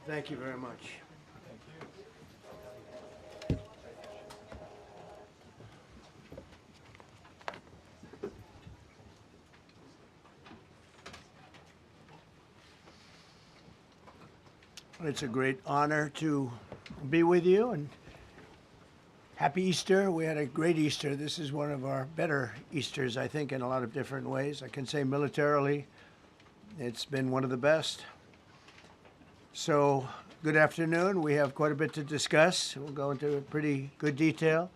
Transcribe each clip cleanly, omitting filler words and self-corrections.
Thank you very much. It's a great honor to be with you, and happy Easter. We had a great Easter. This is one of our better Easters, I think, in a lot of different ways. I can say militarily, it's been one of the best. So, good afternoon. We have quite a bit to discuss. We'll go into pretty good detail.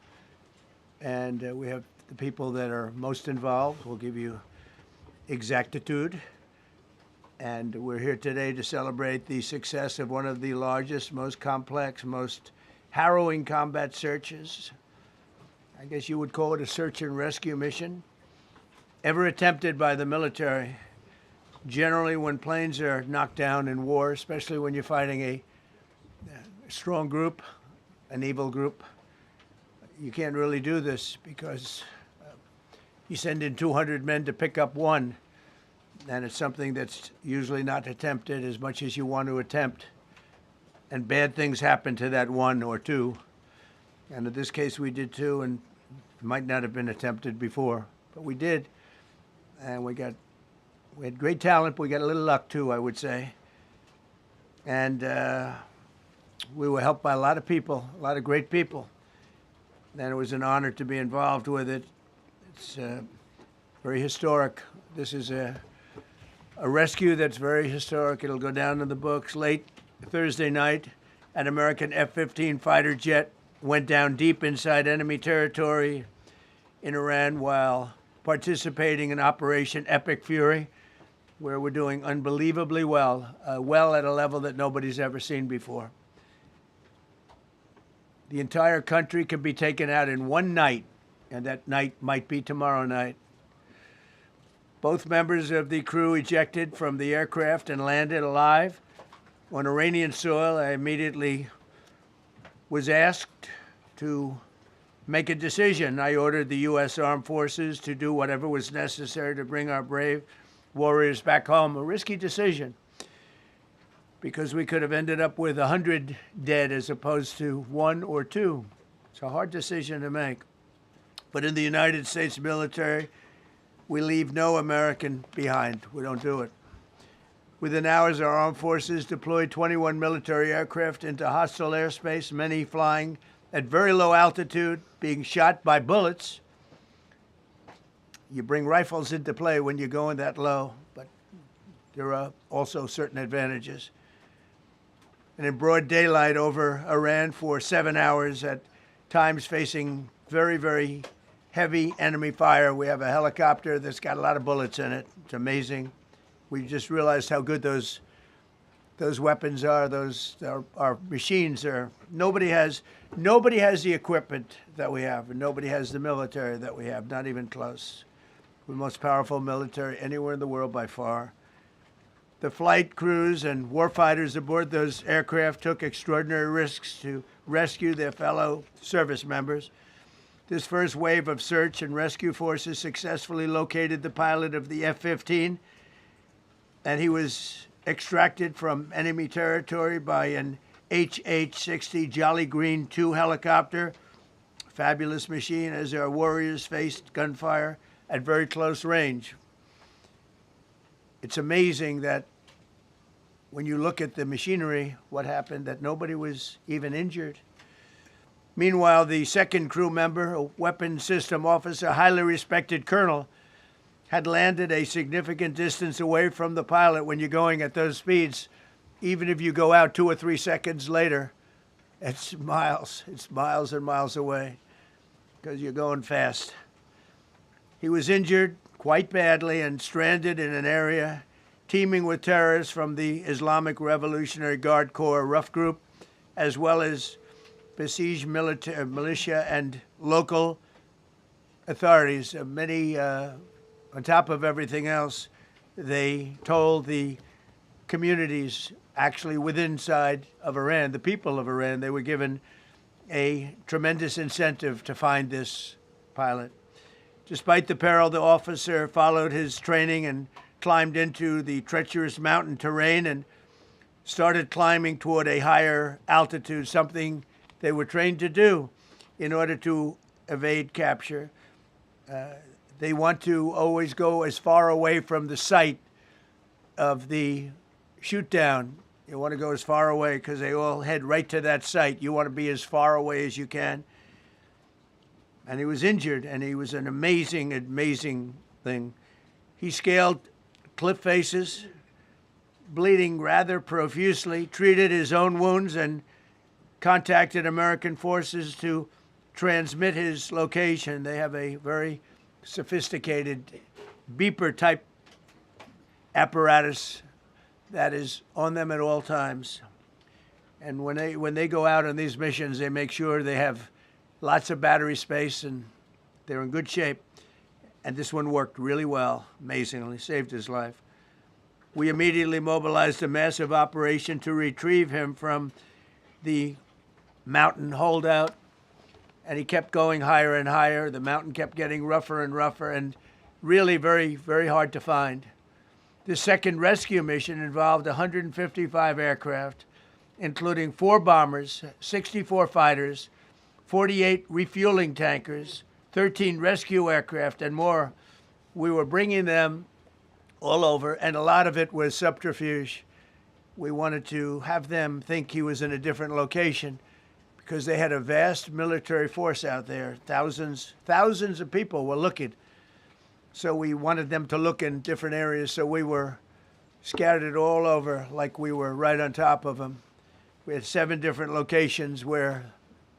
And we have the people that are most involved. We'll give you exactitude. And we're here today to celebrate the success of one of the largest, most complex, most harrowing combat searches. I guess you would call it a search and rescue mission ever attempted by the military. Generally, when planes are knocked down in war, especially when you're fighting a strong group, an evil group, you can't really do this because you send in 200 men to pick up one. And it's something that's usually not attempted as much as you want to attempt. And bad things happen to that one or two. And in this case, we did two, and it might not have been attempted before, but we did. And we had great talent, but we got a little luck too, I would say. And we were helped by a lot of people, a lot of great people. And it was an honor to be involved with it. It's very historic. This is a rescue that's very historic. It'll go down in the books. Late Thursday night, an American F-15 fighter jet went down deep inside enemy territory in Iran while participating in Operation Epic Fury, where we're doing unbelievably well, well at a level that nobody's ever seen before. The entire country can be taken out in one night, and that night might be tomorrow night. Both members of the crew ejected from the aircraft and landed alive on Iranian soil. I immediately was asked to make a decision. I ordered the U.S. Armed Forces to do whatever was necessary to bring our brave warriors back home. A risky decision because we could have ended up with 100 dead as opposed to one or two. It's a hard decision to make. But in the United States military, we leave no American behind. We don't do it. Within hours, our armed forces deployed 21 military aircraft into hostile airspace, many flying at very low altitude, being shot by bullets. You bring rifles into play when you're going that low, but there are also certain advantages. And in broad daylight over Iran for 7 hours, at times facing very, very heavy enemy fire. We have a helicopter that's got a lot of bullets in it. It's amazing. We just realized how good those weapons are. Our machines are. Nobody has the equipment that we have, and nobody has the military that we have. Not even close. We're the most powerful military anywhere in the world by far. The flight crews and warfighters aboard those aircraft took extraordinary risks to rescue their fellow service members. This first wave of search and rescue forces successfully located the pilot of the F-15, and he was extracted from enemy territory by an HH-60 Jolly Green II helicopter. Fabulous machine as our warriors faced gunfire at very close range. It's amazing that when you look at the machinery, what happened, that nobody was even injured. Meanwhile, the second crew member, a weapons system officer, highly respected colonel, had landed a significant distance away from the pilot. When you're going at those speeds, even if you go out 2 or 3 seconds later, it's miles and miles away because you're going fast. He was injured quite badly and stranded in an area teeming with terrorists from the Islamic Revolutionary Guard Corps rough group, as well as besieged militia and local authorities. Many, on top of everything else, they told the communities actually within side of Iran, the people of Iran, they were given a tremendous incentive to find this pilot. Despite the peril, the officer followed his training and climbed into the treacherous mountain terrain and started climbing toward a higher altitude, something they were trained to do in order to evade capture. They want to always go as far away from the site of the shoot down. You want to go as far away because they all head right to that site. You want to be as far away as you can. And he was injured, and he was an amazing, amazing thing. He scaled cliff faces, bleeding rather profusely, treated his own wounds, and contacted American forces to transmit his location. They have a very sophisticated beeper-type apparatus that is on them at all times. And when they go out on these missions, they make sure they have lots of battery space and they're in good shape. And this one worked really well, amazingly, saved his life. We immediately mobilized a massive operation to retrieve him from the mountain holdout. And he kept going higher and higher. The mountain kept getting rougher and rougher and really very, very hard to find. The second rescue mission involved 155 aircraft, including 4 bombers, 64 fighters, 48 refueling tankers, 13 rescue aircraft, and more. We were bringing them all over, and a lot of it was subterfuge. We wanted to have them think he was in a different location because they had a vast military force out there. Thousands of people were looking. So we wanted them to look in different areas, so we were scattered all over like we were right on top of them. We had 7 different locations where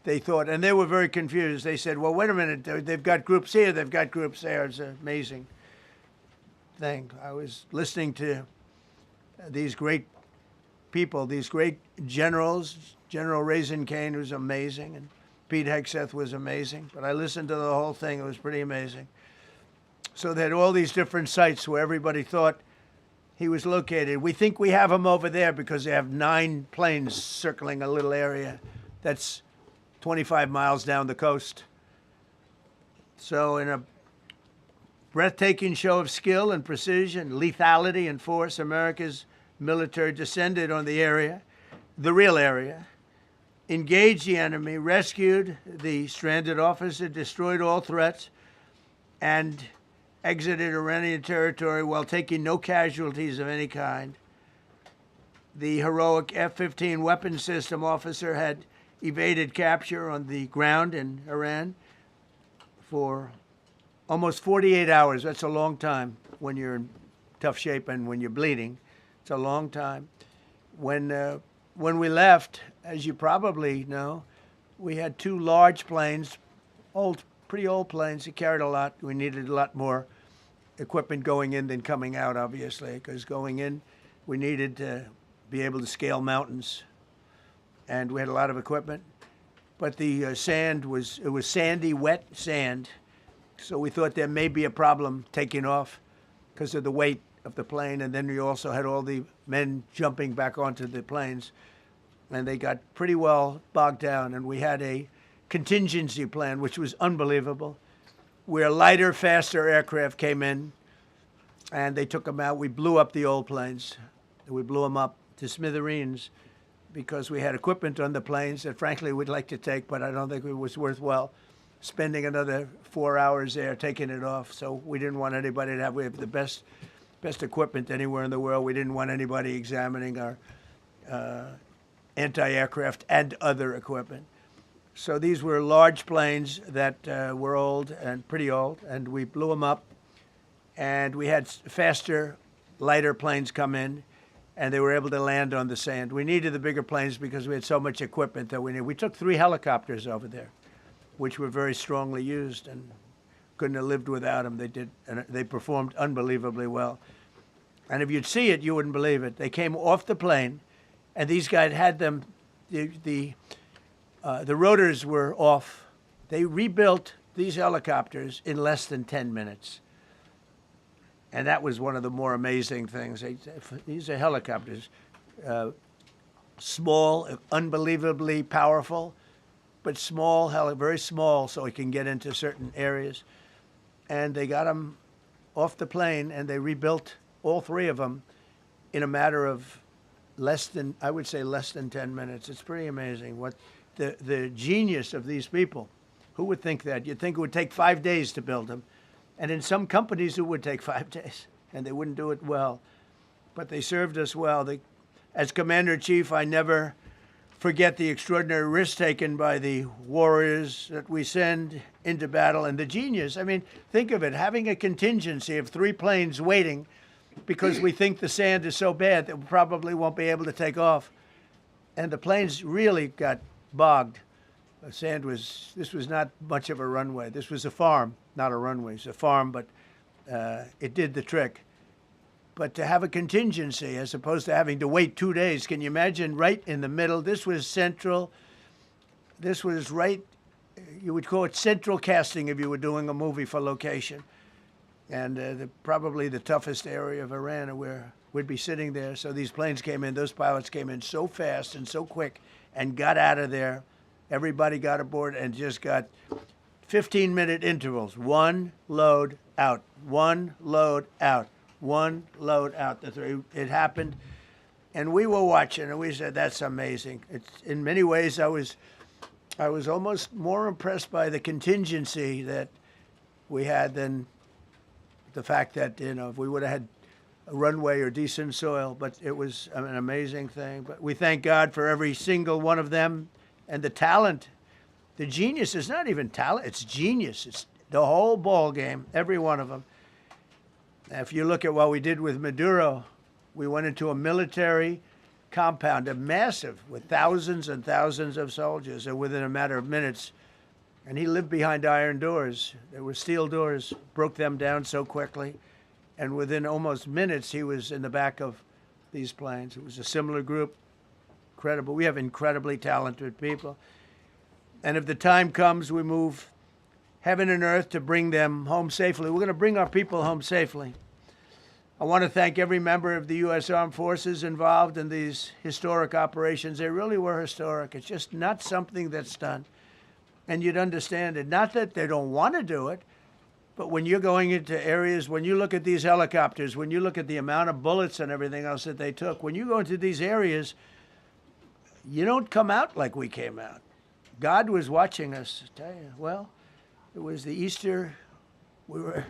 they thought, and they were very confused. They said, well, wait a minute, they've got groups here, they've got groups there. It's an amazing thing. I was listening to these great people, these great generals. General Raisin Kane was amazing, and Pete Hegseth was amazing. But I listened to the whole thing. It was pretty amazing. So they had all these different sites where everybody thought he was located. We think we have him over there because they have 9 planes circling a little area that's 25 miles down the coast. So in a breathtaking show of skill and precision, lethality and force, America's military descended on the area, the real area, engaged the enemy, rescued the stranded officer, destroyed all threats, and exited Iranian territory while taking no casualties of any kind. The heroic F-15 weapon system officer had evaded capture on the ground in Iran for almost 48 hours. That's a long time when you're in tough shape and when you're bleeding. It's a long time. When we left, as you probably know, we had 2 large planes, pretty old planes that carried a lot. We needed a lot more equipment going in than coming out, obviously, because going in, we needed to be able to scale mountains. And we had a lot of equipment. But the sand was sandy, wet sand. So we thought there may be a problem taking off because of the weight of the plane. And then we also had all the men jumping back onto the planes. And they got pretty well bogged down. And we had a contingency plan, which was unbelievable, where lighter, faster aircraft came in, and they took them out. We blew up the old planes. We blew them up to smithereens because we had equipment on the planes that, frankly, we'd like to take, but I don't think it was worthwhile spending another 4 hours there taking it off. So we didn't want anybody to have, we have the best equipment anywhere in the world. We didn't want anybody examining our anti-aircraft and other equipment. So these were large planes that were old and pretty old, and we blew them up. And we had faster, lighter planes come in, and they were able to land on the sand. We needed the bigger planes because we had so much equipment that we needed. We took 3 helicopters over there, which were very strongly used and couldn't have lived without them. They did, and they performed unbelievably well. And if you'd see it, you wouldn't believe it. They came off the plane, and these guys had them, the rotors were off. They rebuilt these helicopters in less than 10 minutes. And that was one of the more amazing things. These are helicopters, small, unbelievably powerful, but small, very small, so it can get into certain areas. And they got them off the plane, and they rebuilt all 3 of them in a matter of I would say less than 10 minutes. It's pretty amazing what the genius of these people. Who would think that? You'd think it would take 5 days to build them. And in some companies, it would take 5 days, and they wouldn't do it well. But they served us well. As Commander-in-Chief, I never forget the extraordinary risk taken by the warriors that we send into battle and the genius. I mean, think of it, having a contingency of 3 planes waiting because we think the sand is so bad that we probably won't be able to take off. And the planes really got bogged. This was not much of a runway. This was a farm, not a runway. It's a farm, but it did the trick. But to have a contingency as opposed to having to wait 2 days, can you imagine right in the middle? This was central. This was right, you would call it central casting if you were doing a movie for location. And probably the toughest area of Iran where we'd be sitting there. So these planes came in, those pilots came in so fast and so quick and got out of there. Everybody got aboard and just got 15-minute intervals. One load out, one load out. One load out. It happened, and we were watching, and we said, "That's amazing." In many ways, I was almost more impressed by the contingency that we had than the fact that if we would have had a runway or decent soil. But it was an amazing thing. But we thank God for every single one of them and the talent, the genius. It's not even talent; it's genius. It's the whole ball game. Every one of them. If you look at what we did with Maduro, we went into a military compound, a massive, with thousands and thousands of soldiers, and within a matter of minutes, and he lived behind iron doors. There were steel doors, broke them down so quickly, and within almost minutes, he was in the back of these planes. It was a similar group, incredible. We have incredibly talented people. And if the time comes, we move heaven and earth to bring them home safely. We're going to bring our people home safely. I want to thank every member of the U.S. Armed Forces involved in these historic operations. They really were historic. It's just not something that's done. And you'd understand it. Not that they don't want to do it, but when you're going into areas, when you look at these helicopters, when you look at the amount of bullets and everything else that they took, when you go into these areas, you don't come out like we came out. God was watching us. I tell you, well, it was the Easter, we were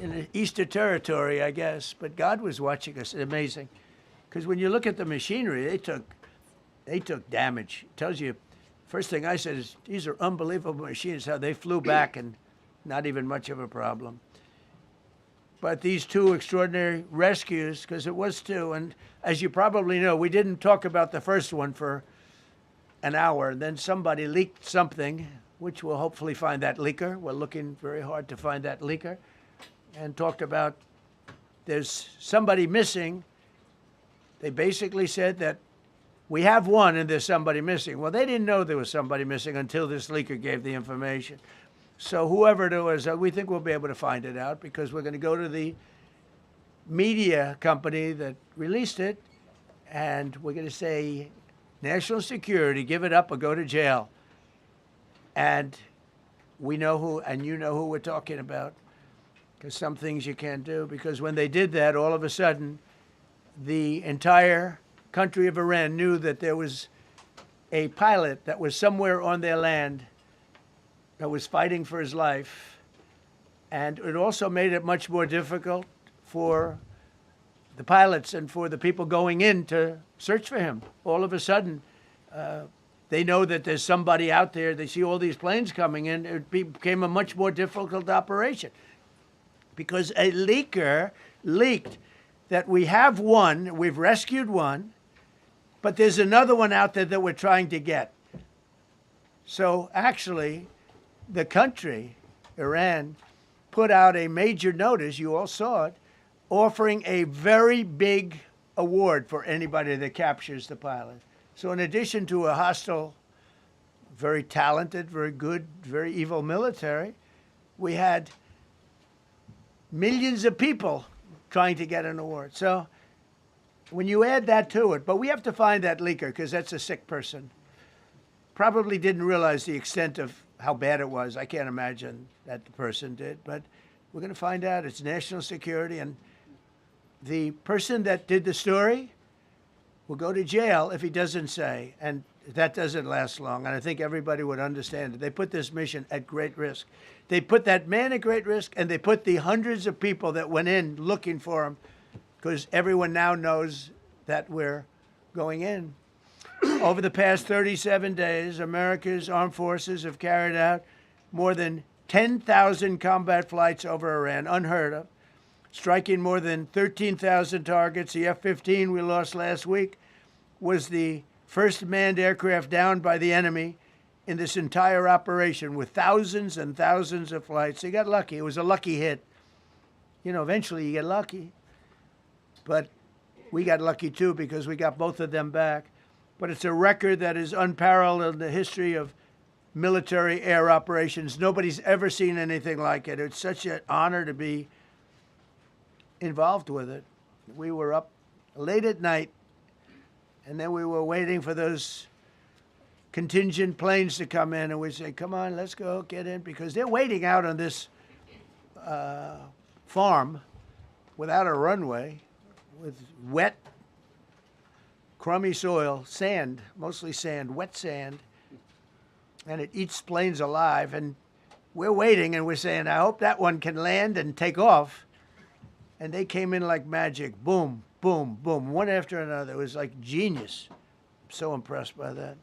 in Easter territory, I guess, but God was watching us. Amazing. Because when you look at the machinery, they took damage. It tells you, first thing I said is, these are unbelievable machines, how they flew back and not even much of a problem. But these 2 extraordinary rescues, because it was 2, and as you probably know, we didn't talk about the first one for an hour, and then somebody leaked something, which we'll hopefully find that leaker. We're looking very hard to find that leaker. And talked about there's somebody missing. They basically said that we have one and there's somebody missing. Well, they didn't know there was somebody missing until this leaker gave the information. So whoever it was, we think we'll be able to find it out because we're going to go to the media company that released it, and we're going to say, national security, give it up or go to jail. And we know who, and you know who we're talking about, because some things you can't do. Because when they did that, all of a sudden, the entire country of Iran knew that there was a pilot that was somewhere on their land that was fighting for his life. And it also made it much more difficult for the pilots and for the people going in to search for him. All of a sudden, they know that there's somebody out there. They see all these planes coming in. It became a much more difficult operation because a leaker leaked that we have one, we've rescued one, but there's another one out there that we're trying to get. So actually, the country, Iran, put out a major notice, you all saw it, offering a very big award for anybody that captures the pilot. So in addition to a hostile, very talented, very good, very evil military, we had millions of people trying to get an award. So when you add that to it, but we have to find that leaker because that's a sick person. Probably didn't realize the extent of how bad it was. I can't imagine that the person did, but we're going to find out. It's national security, and the person that did the story will go to jail if he doesn't say. And that doesn't last long. And I think everybody would understand it. They put this mission at great risk. They put that man at great risk, and they put the hundreds of people that went in looking for him, because everyone now knows that we're going in. Over the past 37 days, America's armed forces have carried out more than 10,000 combat flights over Iran, unheard of, striking more than 13,000 targets. The F-15 we lost last week was the first manned aircraft downed by the enemy in this entire operation, with thousands and thousands of flights. They got lucky. It was a lucky hit. You know, eventually you get lucky. But we got lucky too, because we got both of them back. But it's a record that is unparalleled in the history of military air operations. Nobody's ever seen anything like it. It's such an honor to be involved with it. We were up late at night, and then we were waiting for those contingent planes to come in, and we say, come on, let's go, get in, because they're waiting out on this farm without a runway, with wet, crummy soil, sand, mostly sand, wet sand, and it eats planes alive. And we're waiting, and we're saying, I hope that one can land and take off. And they came in like magic, boom, boom, boom, one after another. It was like genius. I'm so impressed by that,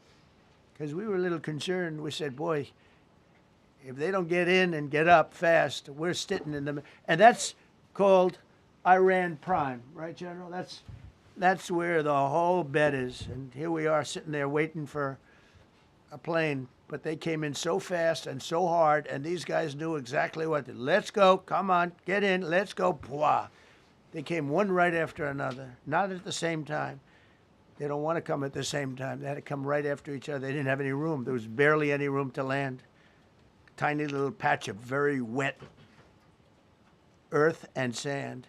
because we were a little concerned. We said, boy, if they don't get in and get up fast, we're sitting in them. And that's called Iran Prime, right, General? That's where the whole bet is. And here we are sitting there waiting for a plane. But they came in so fast and so hard, and these guys knew exactly what to do. Let's go, come on, get in, let's go, pwah. They came one right after another, not at the same time. They don't want to come at the same time. They had to come right after each other. They didn't have any room. There was barely any room to land. Tiny little patch of very wet earth and sand.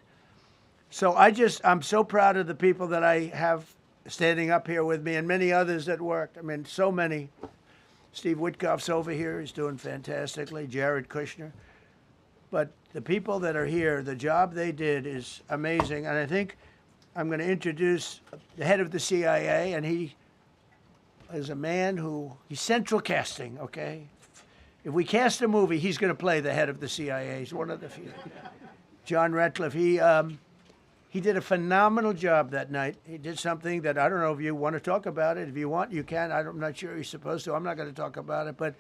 So I'm so proud of the people that I have standing up here with me, and many others that worked. I mean, so many. Steve Witkoff's over here. He's doing fantastically. Jared Kushner. But the people that are here, the job they did is amazing. And I think I'm going to introduce the head of the CIA, and he is a man he's central casting, okay? If we cast a movie, he's going to play the head of the CIA. He's one of the few. John Ratcliffe, he did a phenomenal job that night. He did something that I don't know if you want to talk about it. If you want, you can. I'm not sure he's supposed to. I'm not going to talk about it. But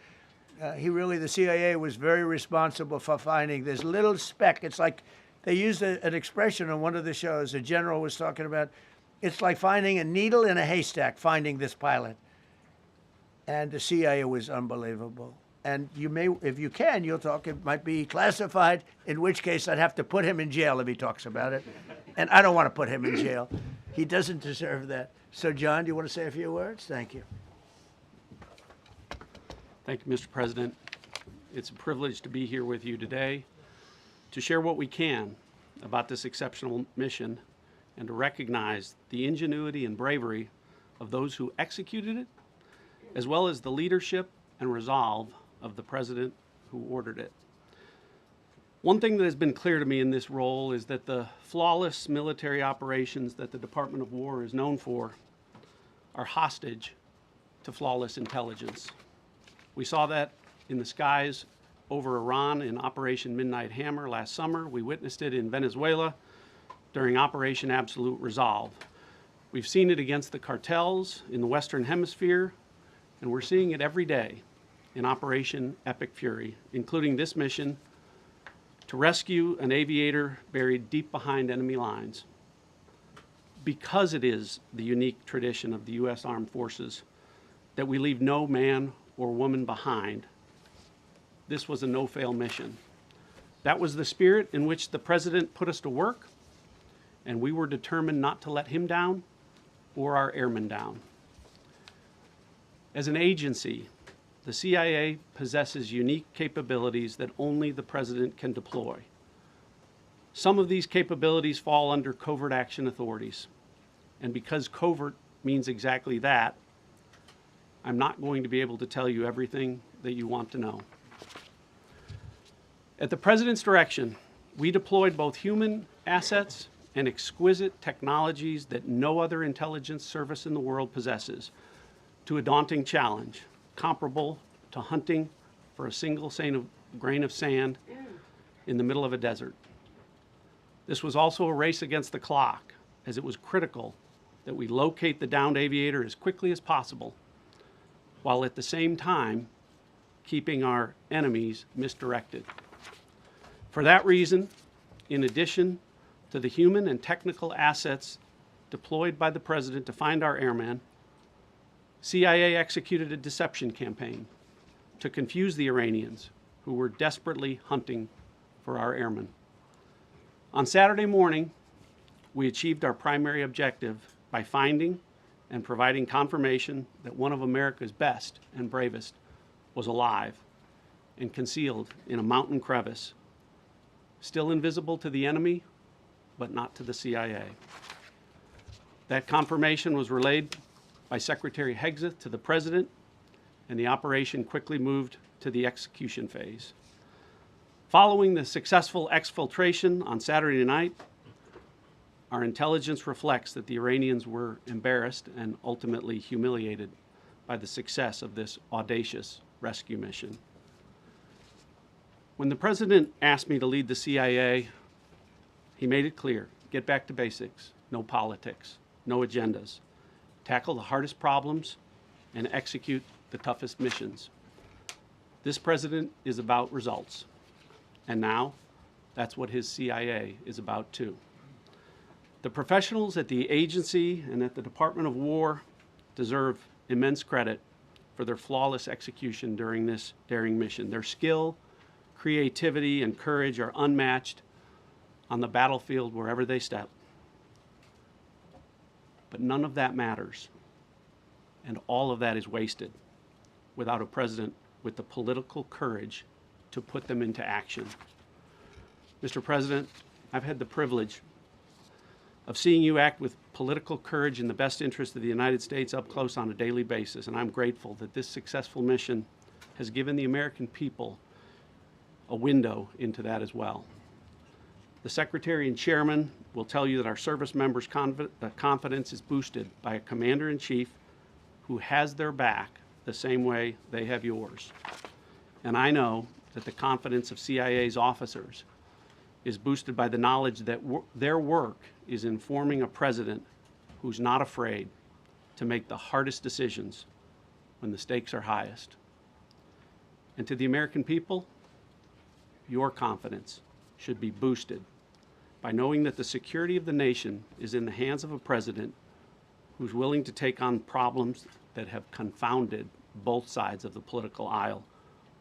the CIA was very responsible for finding this little speck. It's like they used an expression on one of the shows. A general was talking about, it's like finding a needle in a haystack, finding this pilot. And the CIA was unbelievable. And you may, if you can, you'll talk. It might be classified, in which case I'd have to put him in jail if he talks about it. And I don't want to put him in jail. He doesn't deserve that. So, John, do you want to say a few words? Thank you. Thank you, Mr. President. It's a privilege to be here with you today to share what we can about this exceptional mission and to recognize the ingenuity and bravery of those who executed it, as well as the leadership and resolve of the President who ordered it. One thing that has been clear to me in this role is that the flawless military operations that the Department of War is known for are hostage to flawless intelligence. We saw that in the skies over Iran in Operation Midnight Hammer last summer. We witnessed it in Venezuela during Operation Absolute Resolve. We've seen it against the cartels in the Western Hemisphere, and we're seeing it every day in Operation Epic Fury, including this mission to rescue an aviator buried deep behind enemy lines. Because it is the unique tradition of the U.S. Armed Forces that we leave no man or woman behind, this was a no-fail mission. That was the spirit in which the President put us to work, and we were determined not to let him down or our airmen down. As an agency, the CIA possesses unique capabilities that only the President can deploy. Some of these capabilities fall under covert action authorities. And because covert means exactly that, I'm not going to be able to tell you everything that you want to know. At the President's direction, we deployed both human assets and exquisite technologies that no other intelligence service in the world possesses to a daunting challenge comparable to hunting for a single grain of sand in the middle of a desert. This was also a race against the clock, as it was critical that we locate the downed aviator as quickly as possible, while at the same time keeping our enemies misdirected. For that reason, in addition to the human and technical assets deployed by the President to find our airmen, CIA executed a deception campaign to confuse the Iranians who were desperately hunting for our airmen. On Saturday morning, we achieved our primary objective by finding and providing confirmation that one of America's best and bravest was alive and concealed in a mountain crevice, still invisible to the enemy, but not to the CIA. That confirmation was relayed by Secretary Hegseth to the President, and the operation quickly moved to the execution phase. Following the successful exfiltration on Saturday night, our intelligence reflects that the Iranians were embarrassed and ultimately humiliated by the success of this audacious rescue mission. When the President asked me to lead the CIA, he made it clear: get back to basics, no politics, no agendas, tackle the hardest problems, and execute the toughest missions. This President is about results, and now that's what his CIA is about too. The professionals at the agency and at the Department of War deserve immense credit for their flawless execution during this daring mission. Their skill, creativity, and courage are unmatched on the battlefield wherever they step. But none of that matters, and all of that is wasted without a president with the political courage to put them into action. Mr. President, I've had the privilege of seeing you act with political courage in the best interest of the United States up close on a daily basis, and I'm grateful that this successful mission has given the American people a window into that as well. The Secretary and Chairman will tell you that our service members' confidence is boosted by a Commander-in-Chief who has their back the same way they have yours. And I know that the confidence of CIA's officers is boosted by the knowledge that their work is informing a president who's not afraid to make the hardest decisions when the stakes are highest. And to the American people, your confidence should be boosted by knowing that the security of the nation is in the hands of a president who's willing to take on problems that have confounded both sides of the political aisle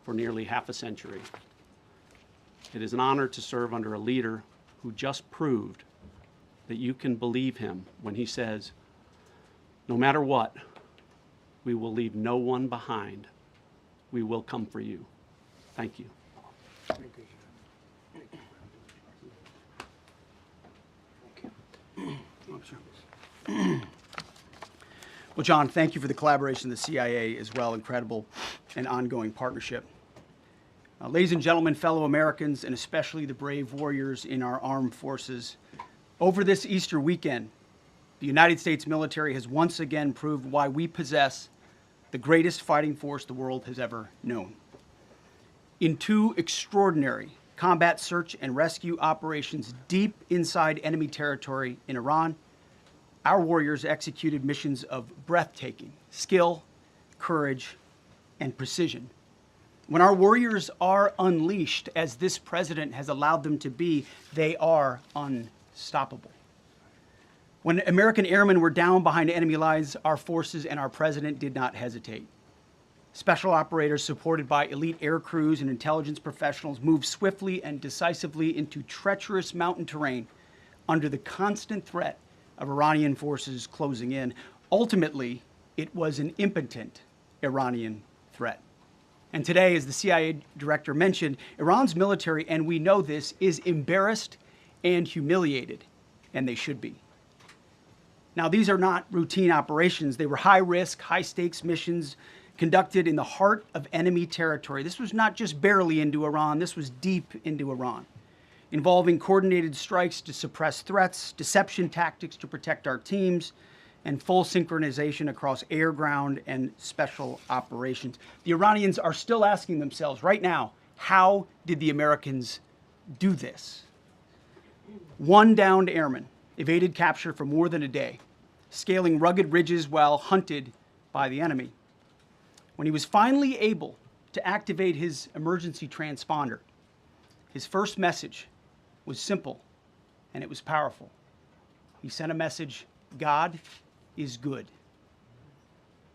for nearly half a century. It is an honor to serve under a leader who just proved that you can believe him when he says, no matter what, we will leave no one behind. We will come for you. Thank you. Well, John, thank you for the collaboration of the CIA as well. Incredible and ongoing partnership. Ladies and gentlemen, fellow Americans, and especially the brave warriors in our armed forces, over this Easter weekend, the United States military has once again proved why we possess the greatest fighting force the world has ever known. In two extraordinary combat search and rescue operations deep inside enemy territory in Iran, our warriors executed missions of breathtaking skill, courage, and precision. When our warriors are unleashed, as this president has allowed them to be, they are unstoppable. When American airmen were down behind enemy lines, our forces and our president did not hesitate. Special operators supported by elite air crews and intelligence professionals moved swiftly and decisively into treacherous mountain terrain under the constant threat of Iranian forces closing in. Ultimately, it was an impotent Iranian threat. And today, as the CIA director mentioned, Iran's military, and we know this, is embarrassed and humiliated, and they should be. Now, these are not routine operations. They were high-risk, high-stakes missions conducted in the heart of enemy territory. This was not just barely into Iran. This was deep into Iran. involving coordinated strikes to suppress threats, deception tactics to protect our teams, and full synchronization across air, ground, and special operations. The Iranians are still asking themselves right now, how did the Americans do this? One downed airman evaded capture for more than a day, scaling rugged ridges while hunted by the enemy. When he was finally able to activate his emergency transponder, his first message was simple and it was powerful. He sent a message, God is good.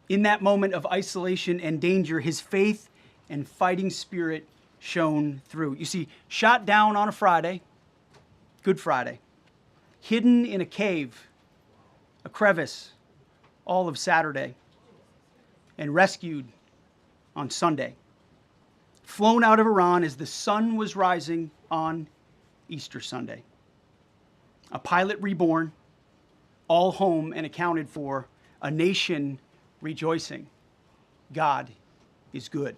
In that moment of isolation and danger, his faith and fighting spirit shone through. You see, shot down on a Friday, Good Friday, hidden in a cave, a crevice, all of Saturday, and rescued on Sunday. Flown out of Iran as the sun was rising on Easter Sunday. A pilot reborn, all home and accounted for, a nation rejoicing. God is good.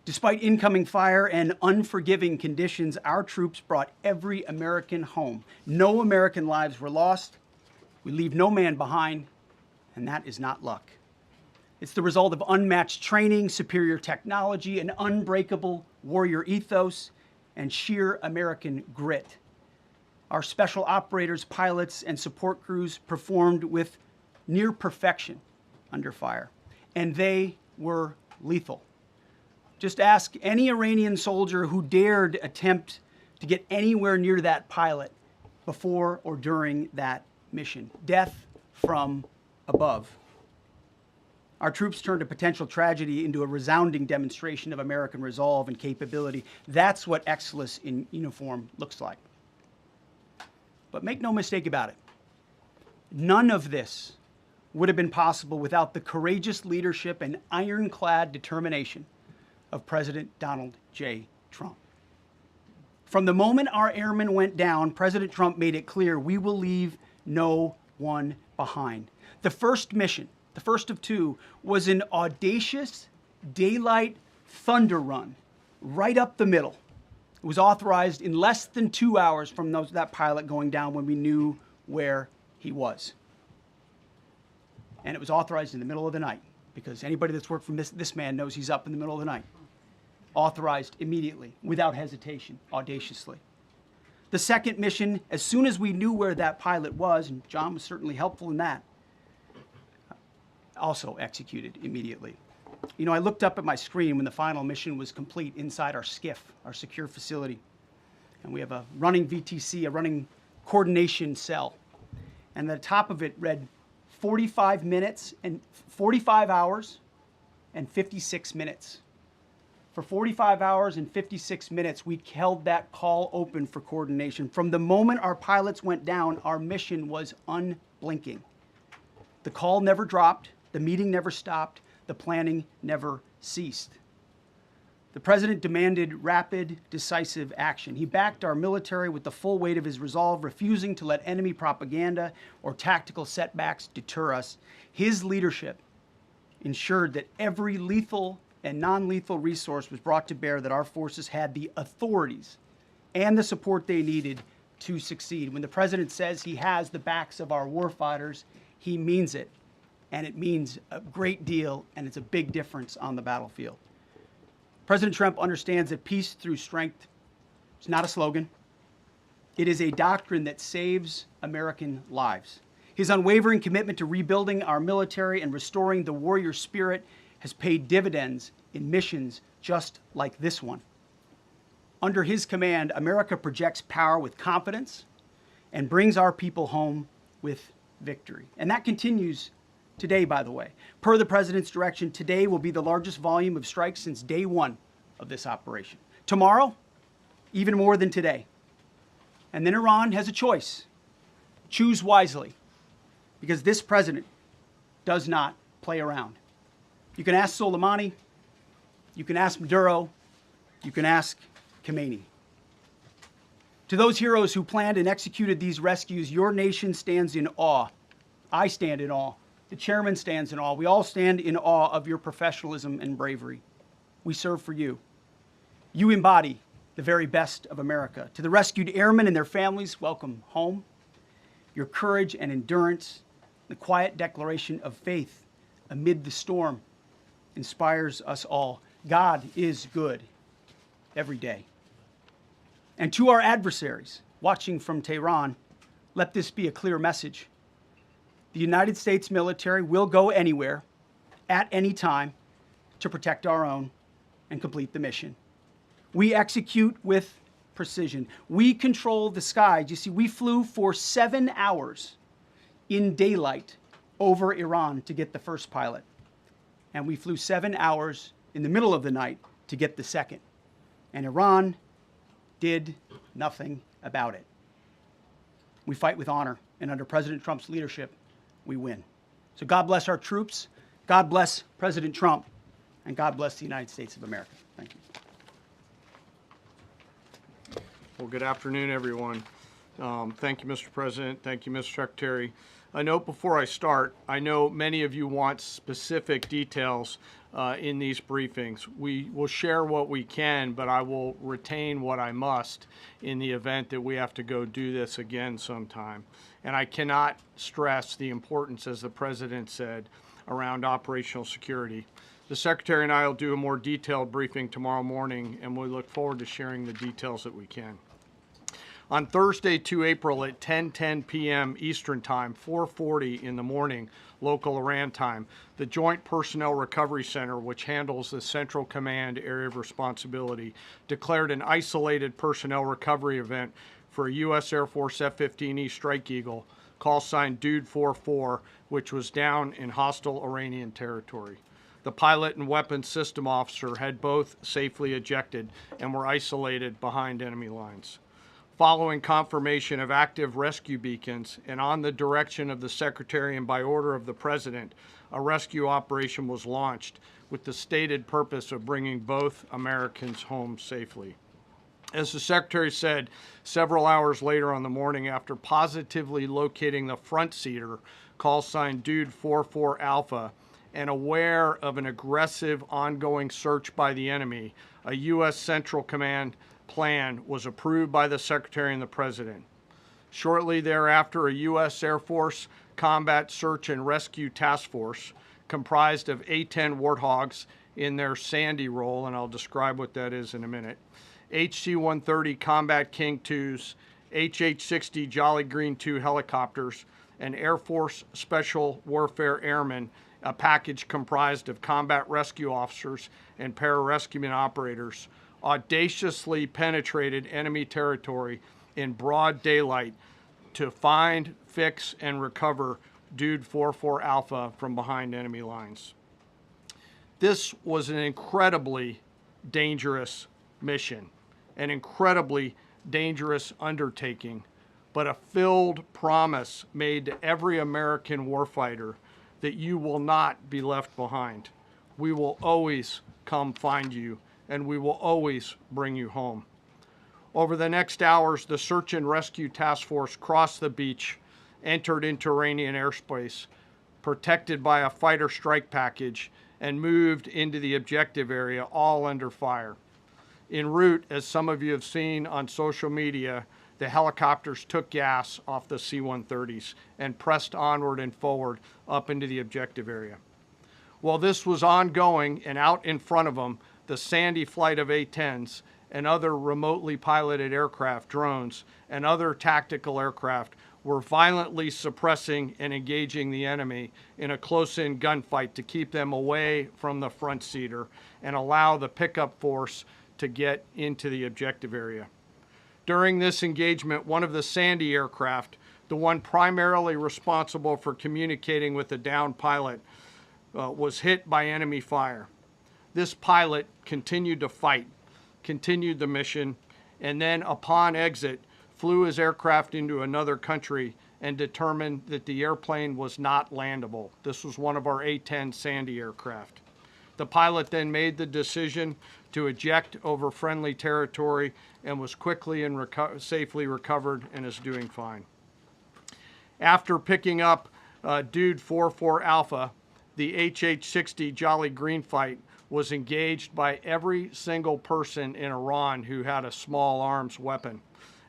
Despite incoming fire and unforgiving conditions, our troops brought every American home. No American lives were lost. We leave no man behind, and that is not luck. It's the result of unmatched training, superior technology, an unbreakable warrior ethos, and sheer American grit. Our special operators, pilots, and support crews performed with near perfection under fire, and they were lethal. Just ask any Iranian soldier who dared attempt to get anywhere near that pilot before or during that mission. Death from above. Our troops turned a potential tragedy into a resounding demonstration of American resolve and capability. That's what excellence in uniform looks like. But make no mistake about it, none of this would have been possible without the courageous leadership and ironclad determination of President Donald J. Trump. From the moment our airmen went down, President Trump made it clear we will leave no one behind. The first mission, the first of two, was an audacious daylight thunder run right up the middle. It was authorized in less than 2 hours from that pilot going down when we knew where he was. And it was authorized in the middle of the night because anybody that's worked for this man knows he's up in the middle of the night. Authorized immediately, without hesitation, audaciously. The second mission, as soon as we knew where that pilot was, and John was certainly helpful in that, also executed immediately. You know, I looked up at my screen when the final mission was complete inside our SCIF, our secure facility. And we have a running VTC, a running coordination cell. And the top of it read 45 hours and 56 minutes. For 45 hours and 56 minutes, we held that call open for coordination. From the moment our pilots went down, our mission was unblinking. The call never dropped, the meeting never stopped, the planning never ceased. The president demanded rapid, decisive action. He backed our military with the full weight of his resolve, refusing to let enemy propaganda or tactical setbacks deter us. His leadership ensured that every lethal and non-lethal resource was brought to bear, that our forces had the authorities and the support they needed to succeed. When the president says he has the backs of our warfighters, he means it. And it means a great deal, and it's a big difference on the battlefield. President Trump understands that peace through strength is not a slogan. It is a doctrine that saves American lives. His unwavering commitment to rebuilding our military and restoring the warrior spirit has paid dividends in missions just like this one. Under his command, America projects power with confidence and brings our people home with victory. And that continues today, by the way. Per the president's direction, today will be the largest volume of strikes since day one of this operation. Tomorrow, even more than today. And then Iran has a choice. Choose wisely, because this president does not play around. You can ask Soleimani, you can ask Maduro, you can ask Khomeini. To those heroes who planned and executed these rescues, your nation stands in awe. I stand in awe. The chairman stands in awe. We all stand in awe of your professionalism and bravery. We serve for you. You embody the very best of America. To the rescued airmen and their families, welcome home. Your courage and endurance, the quiet declaration of faith amid the storm inspires us all. God is good every day. And to our adversaries watching from Tehran, let this be a clear message. The United States military will go anywhere, at any time, to protect our own and complete the mission. We execute with precision. We control the skies. You see, we flew for 7 hours in daylight over Iran to get the first pilot. And we flew 7 hours in the middle of the night to get the second. And Iran did nothing about it. We fight with honor, and under President Trump's leadership, we win. So God bless our troops, God bless President Trump, and God bless the United States of America. Thank you. Well, good afternoon, everyone. Thank you, Mr. President. Thank you, Mr. Secretary. A note before I start, I know many of you want specific details in these briefings. We will share what we can, but I will retain what I must in the event that we have to go do this again sometime. And I cannot stress the importance, as the President said, around operational security. The Secretary and I will do a more detailed briefing tomorrow morning, and we look forward to sharing the details that we can. On Thursday, 2 April at 10:10 p.m. Eastern Time, 4:40 in the morning, local Iran time, the Joint Personnel Recovery Center, which handles the Central Command area of responsibility, declared an isolated personnel recovery event for a U.S. Air Force F-15E Strike Eagle, call sign Dude 44, which was down in hostile Iranian territory. The pilot and weapons system officer had both safely ejected and were isolated behind enemy lines. Following confirmation of active rescue beacons and on the direction of the Secretary and by order of the President, a rescue operation was launched with the stated purpose of bringing both Americans home safely. As the Secretary said, several hours later on the morning after positively locating the front seater, call sign Dude 44 Alpha, and aware of an aggressive ongoing search by the enemy, a U.S. Central Command plan was approved by the Secretary and the President. Shortly thereafter, a U.S. Air Force Combat Search and Rescue Task Force, comprised of A-10 Warthogs in their Sandy role, and I'll describe what that is in a minute, HC-130 Combat King IIs, HH-60 Jolly Green II helicopters, and Air Force Special Warfare Airmen, a package comprised of combat rescue officers and pararescueman operators, audaciously penetrated enemy territory in broad daylight to find, fix, and recover Dude 44 Alpha from behind enemy lines. This was an incredibly dangerous mission, an incredibly dangerous undertaking, but a filled promise made to every American warfighter that you will not be left behind. We will always come find you, and we will always bring you home. Over the next hours, the Search and Rescue Task Force crossed the beach, entered into Iranian airspace, protected by a fighter strike package, and moved into the objective area, all under fire. En route, as some of you have seen on social media, the helicopters took gas off the C-130s and pressed onward and forward up into the objective area. While this was ongoing and out in front of them, the Sandy flight of A-10s and other remotely piloted aircraft, drones, and other tactical aircraft were violently suppressing and engaging the enemy in a close-in gunfight to keep them away from the front seater and allow the pickup force to get into the objective area. During this engagement, one of the Sandy aircraft, the one primarily responsible for communicating with the downed pilot, was hit by enemy fire. This pilot continued to fight, continued the mission, and then upon exit, flew his aircraft into another country and determined that the airplane was not landable. This was one of our A-10 Sandy aircraft. The pilot then made the decision to eject over friendly territory and was quickly and safely recovered and is doing fine. After picking up Dude 44 Alpha, the HH-60 Jolly Green fight was engaged by every single person in Iran who had a small arms weapon.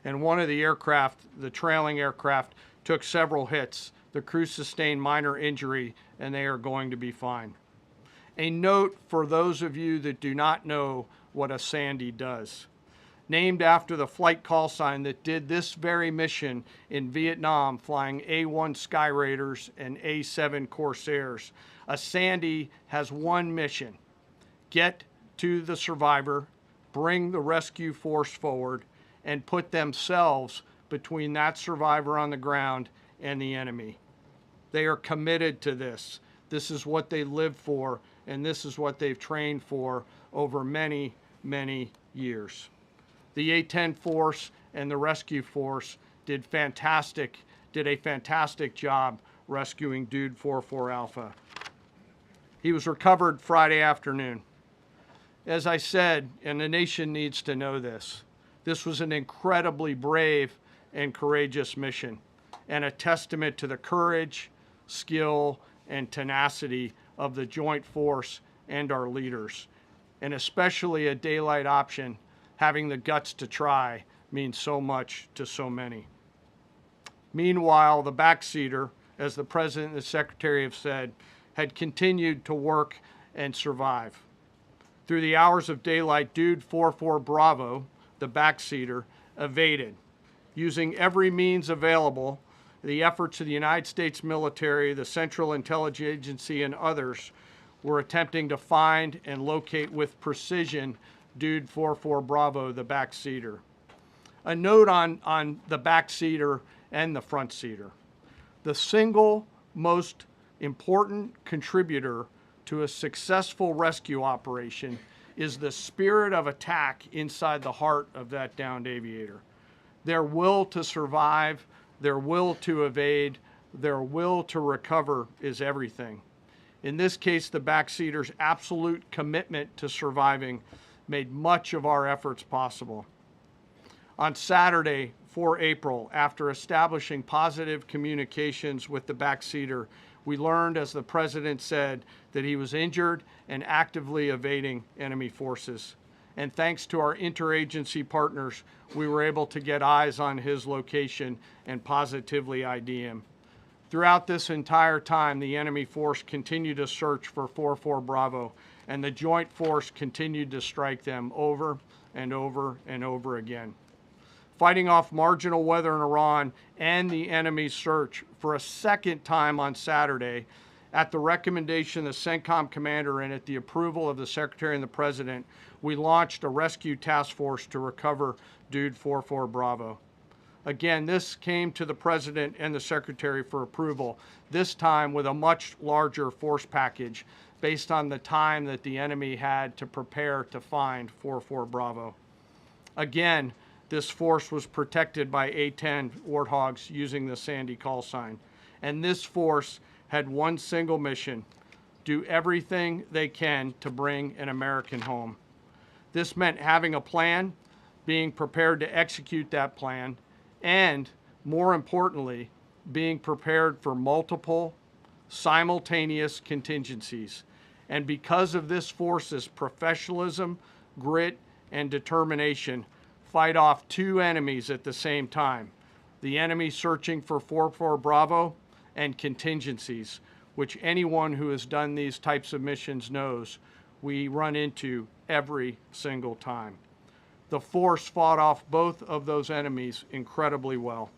And one of the aircraft, the trailing aircraft, took several hits. The crew sustained minor injury, and they are going to be fine. A note for those of you that do not know what a Sandy does. Named after the flight call sign that did this very mission in Vietnam, flying A-1 Sky Raiders and A-7 Corsairs, a Sandy has one mission: get to the survivor, bring the rescue force forward, and put themselves between that survivor on the ground and the enemy. They are committed to this. This is what they live for, and this is what they've trained for over many, many years. The A-10 force and the rescue force did a fantastic job rescuing Dude 44 Alpha. He was recovered Friday afternoon. As I said, and the nation needs to know this, this was an incredibly brave and courageous mission, and a testament to the courage, skill, and tenacity of the Joint Force and our leaders. And especially a daylight option, having the guts to try, means so much to so many. Meanwhile, the backseater, as the President and the Secretary have said, had continued to work and survive. Through the hours of daylight, Dude 44 Bravo, the backseater, evaded. Using every means available, the efforts of the United States military, the Central Intelligence Agency, and others were attempting to find and locate with precision Dude 44 Bravo, the backseater. A note on the backseater and the front seater. The single most important contributor to a successful rescue operation is the spirit of attack inside the heart of that downed aviator. Their will to survive, their will to evade, their will to recover is everything. In this case, the backseater's absolute commitment to surviving made much of our efforts possible. On Saturday, 4 April, after establishing positive communications with the backseater, we learned, as the President said, that he was injured and actively evading enemy forces. And thanks to our interagency partners, we were able to get eyes on his location and positively ID him. Throughout this entire time, the enemy force continued to search for 44 Bravo, and the Joint Force continued to strike them over and over and over again. Fighting off marginal weather in Iran and the enemy's search for a second time on Saturday, at the recommendation of the CENTCOM commander and at the approval of the Secretary and the President, we launched a rescue task force to recover Dude 44 Bravo. Again, this came to the President and the Secretary for approval, this time with a much larger force package based on the time that the enemy had to prepare to find 44 Bravo. Again, this force was protected by A-10 Warthogs using the Sandy call sign. And this force had one single mission: do everything they can to bring an American home. This meant having a plan, being prepared to execute that plan, and, more importantly, being prepared for multiple, simultaneous contingencies. And because of this force's professionalism, grit, and determination, fight off two enemies at the same time: the enemy searching for 44 Bravo and contingencies, which anyone who has done these types of missions knows we run into every single time. The force fought off both of those enemies incredibly well.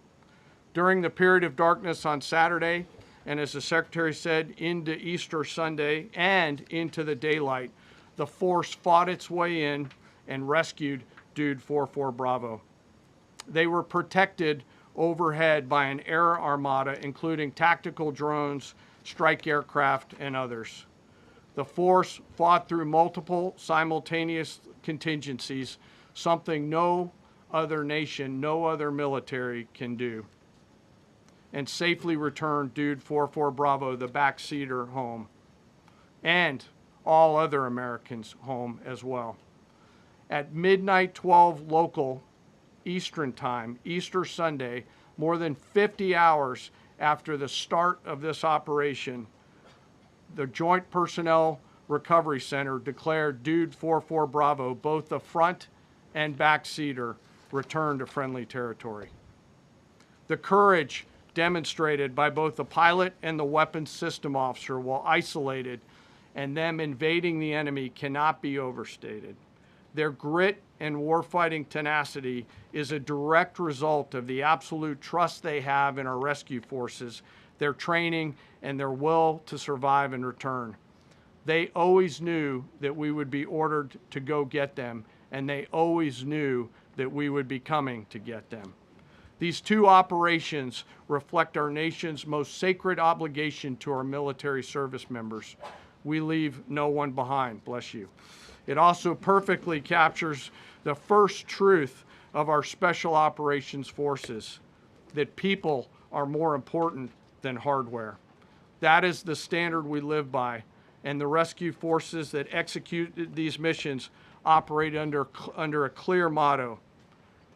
During the period of darkness on Saturday, and as the Secretary said, into Easter Sunday and into the daylight, the force fought its way in and rescued Dude 44 Bravo. They were protected overhead by an air armada, including tactical drones, strike aircraft, and others. The force fought through multiple simultaneous contingencies, something no other nation, no other military can do, and safely returned Dude 44 Bravo, the backseater, home, and all other Americans home as well. At midnight 12 local Eastern time, Easter Sunday, more than 50 hours after the start of this operation, the joint personnel Recovery Center declared Dude 44 Bravo, both the front and back seater, returned to friendly territory. The courage demonstrated by both the pilot and the weapons system officer while isolated and them invading the enemy cannot be overstated. Their grit and warfighting tenacity is a direct result of the absolute trust they have in our rescue forces, their training, and their will to survive and return. They always knew that we would be ordered to go get them, and they always knew that we would be coming to get them. These two operations reflect our nation's most sacred obligation to our military service members. We leave no one behind, bless you. It also perfectly captures the first truth of our special operations forces, that people are more important than hardware. That is the standard we live by, and the rescue forces that execute these missions operate under a clear motto: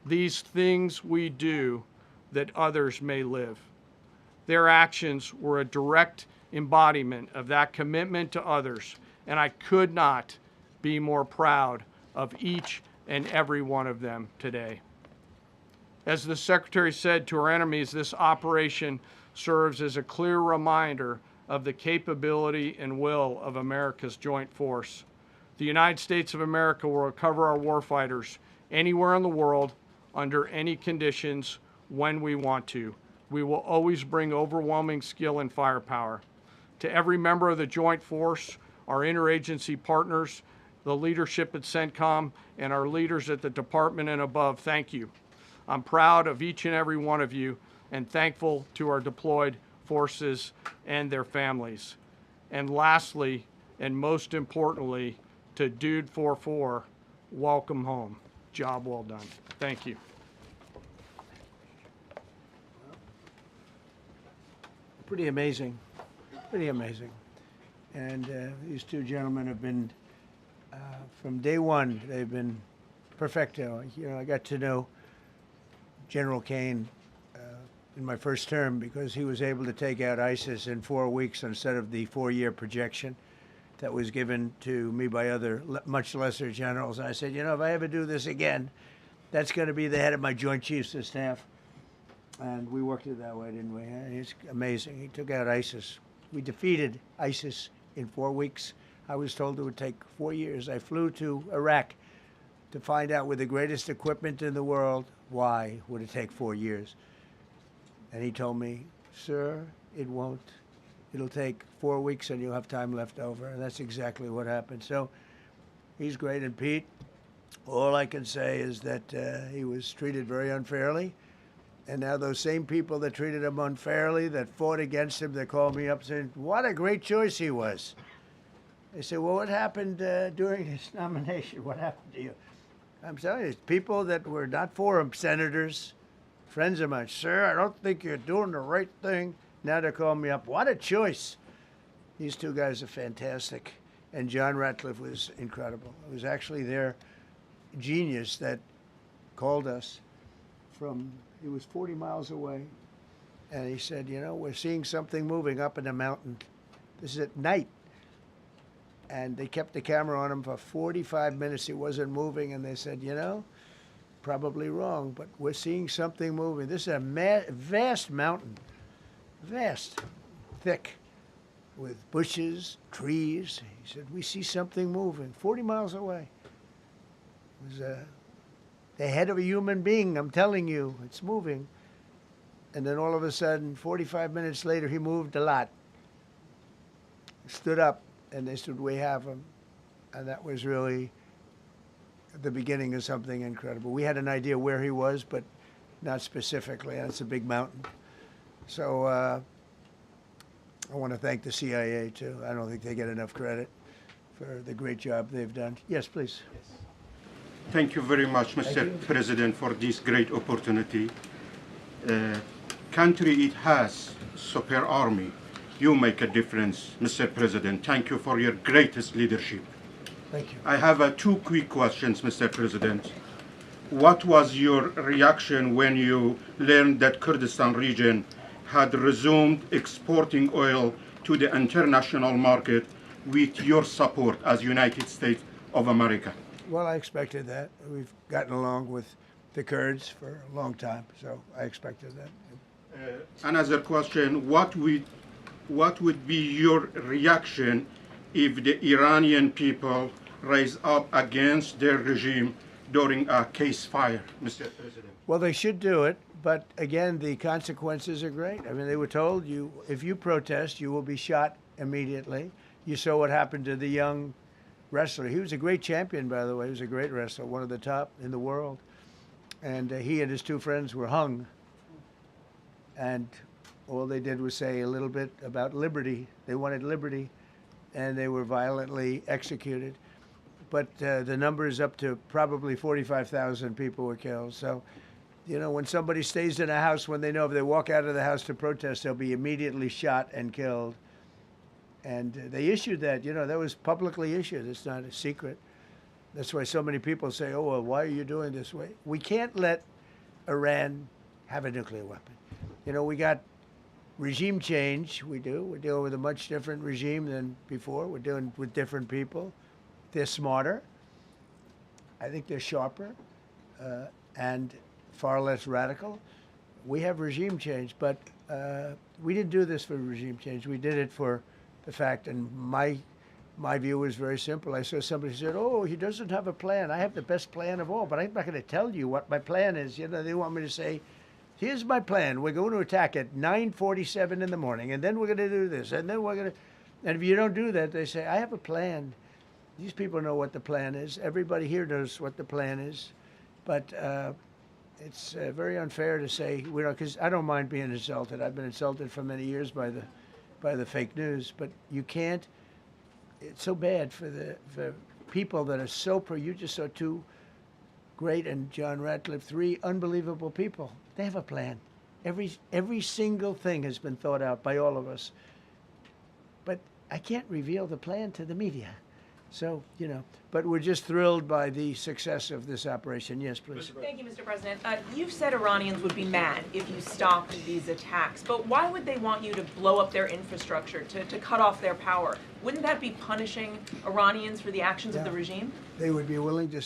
these things we do that others may live. Their actions were a direct embodiment of that commitment to others, and I could not be more proud of each and every one of them today. As the Secretary said to our enemies, this operation serves as a clear reminder of the capability and will of America's joint force. The United States of America will recover our warfighters anywhere in the world, under any conditions, when we want to. We will always bring overwhelming skill and firepower. To every member of the Joint Force, our interagency partners, the leadership at CENTCOM, and our leaders at the department and above, thank you. I'm proud of each and every one of you and thankful to our deployed forces and their families. And lastly, and most importantly, to Dude 44, welcome home. Job well done. Thank you. Pretty amazing, pretty amazing. And these two gentlemen have been, from day one, they've been perfecto. You know, I got to know General Kane in my first term because he was able to take out ISIS in 4 weeks instead of the 4-year projection that was given to me by other much lesser generals. And I said, you know, if I ever do this again, that's going to be the head of my Joint Chiefs of Staff. And we worked it that way, didn't we? It's amazing. He took out ISIS. We defeated ISIS in 4 weeks. I was told it would take 4 years. I flew to Iraq to find out with the greatest equipment in the world, why would it take 4 years? And he told me, sir, it won't. It'll take 4 weeks and you'll have time left over. And that's exactly what happened. So he's great. And Pete, all I can say is that he was treated very unfairly. And now those same people that treated him unfairly, that fought against him, they called me up saying, what a great choice he was. They said, well, what happened during his nomination? What happened to you? I'm telling you, people that were not for him, senators, friends of mine, sir, I don't think you're doing the right thing. Now they're calling me up. What a choice. These two guys are fantastic. And John Ratcliffe was incredible. It was actually their genius that called us from, he was 40 miles away. And he said, you know, we're seeing something moving up in the mountain. This is at night. And they kept the camera on him for 45 minutes. It wasn't moving. And they said, you know, probably wrong, but we're seeing something moving. This is a vast mountain, vast, thick, with bushes, trees. He said, we see something moving 40 miles away. It was the head of a human being, I'm telling you, it's moving. And then all of a sudden, 45 minutes later, he moved a lot. Stood up, and they said, we have him. And that was really the beginning of something incredible. We had an idea where he was, but not specifically. That's a big mountain. So I want to thank the CIA, too. I don't think they get enough credit for the great job they've done. Yes, please. Yes. Thank you very much, Mr. President, for this great opportunity. Country, it has super army. You make a difference, Mr. President. Thank you for your greatest leadership. Thank you. I have 2 quick questions, Mr. President. What was your reaction when you learned that Kurdistan region had resumed exporting oil to the international market with your support as United States of America? Well, I expected that. We've gotten along with the Kurds for a long time, so I expected that. Another question, what would be your reaction if the Iranian people rise up against their regime during a ceasefire, Mr. President? Well, they should do it, but again, the consequences are great. I mean, they were told if you protest, you will be shot immediately. You saw what happened to the young wrestler. He was a great champion, by the way. He was a great wrestler, one of the top in the world. And he and his two friends were hung. And all they did was say a little bit about liberty. They wanted liberty, and they were violently executed. But the number is up to probably 45,000 people were killed. So, you know, when somebody stays in a house, when they know if they walk out of the house to protest, they'll be immediately shot and killed. And they issued that, you know, that was publicly issued. It's not a secret. That's why so many people say, oh, well, why are you doing this way? We can't let Iran have a nuclear weapon. You know, we got regime change. We do. We're dealing with a much different regime than before. We're dealing with different people. They're smarter. I think they're sharper and far less radical. We have regime change, but we didn't do this for regime change. We did it for the fact, and my view was very simple. I saw somebody said, oh, he doesn't have a plan. I have the best plan of all, but I'm not going to tell you what my plan is. You know, they want me to say, here's my plan. We're going to attack at 9:47 in the morning, and then we're going to do this, and then we're going to, and if you don't do that, they say, I have a plan. These people know what the plan is. Everybody here knows what the plan is, but it's very unfair to say, we don't, because I don't mind being insulted. I've been insulted for many years by the fake news, but you can't. It's so bad for the people that are so pro. You just saw two great, and John Ratcliffe, three unbelievable people. They have a plan. Every single thing has been thought out by all of us. But I can't reveal the plan to the media. So, you know, but we're just thrilled by the success of this operation. Yes, please. Thank you, Mr. President. You've said Iranians would be mad if you stopped these attacks, but why would they want you to blow up their infrastructure, to cut off their power? Wouldn't that be punishing Iranians for the actions of the regime? They would be willing to,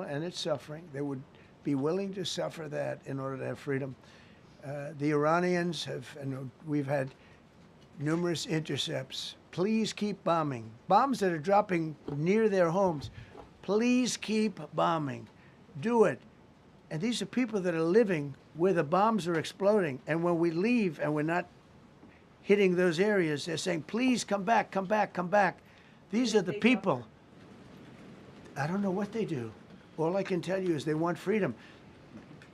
and it's suffering, they would be willing to suffer that in order to have freedom. The Iranians have, and we've had numerous intercepts. Please keep bombing. Bombs that are dropping near their homes. Please keep bombing. Do it. And these are people that are living where the bombs are exploding. And when we leave and we're not hitting those areas, they're saying, please come back, come back, come back. These are the people. I don't know what they do. All I can tell you is they want freedom.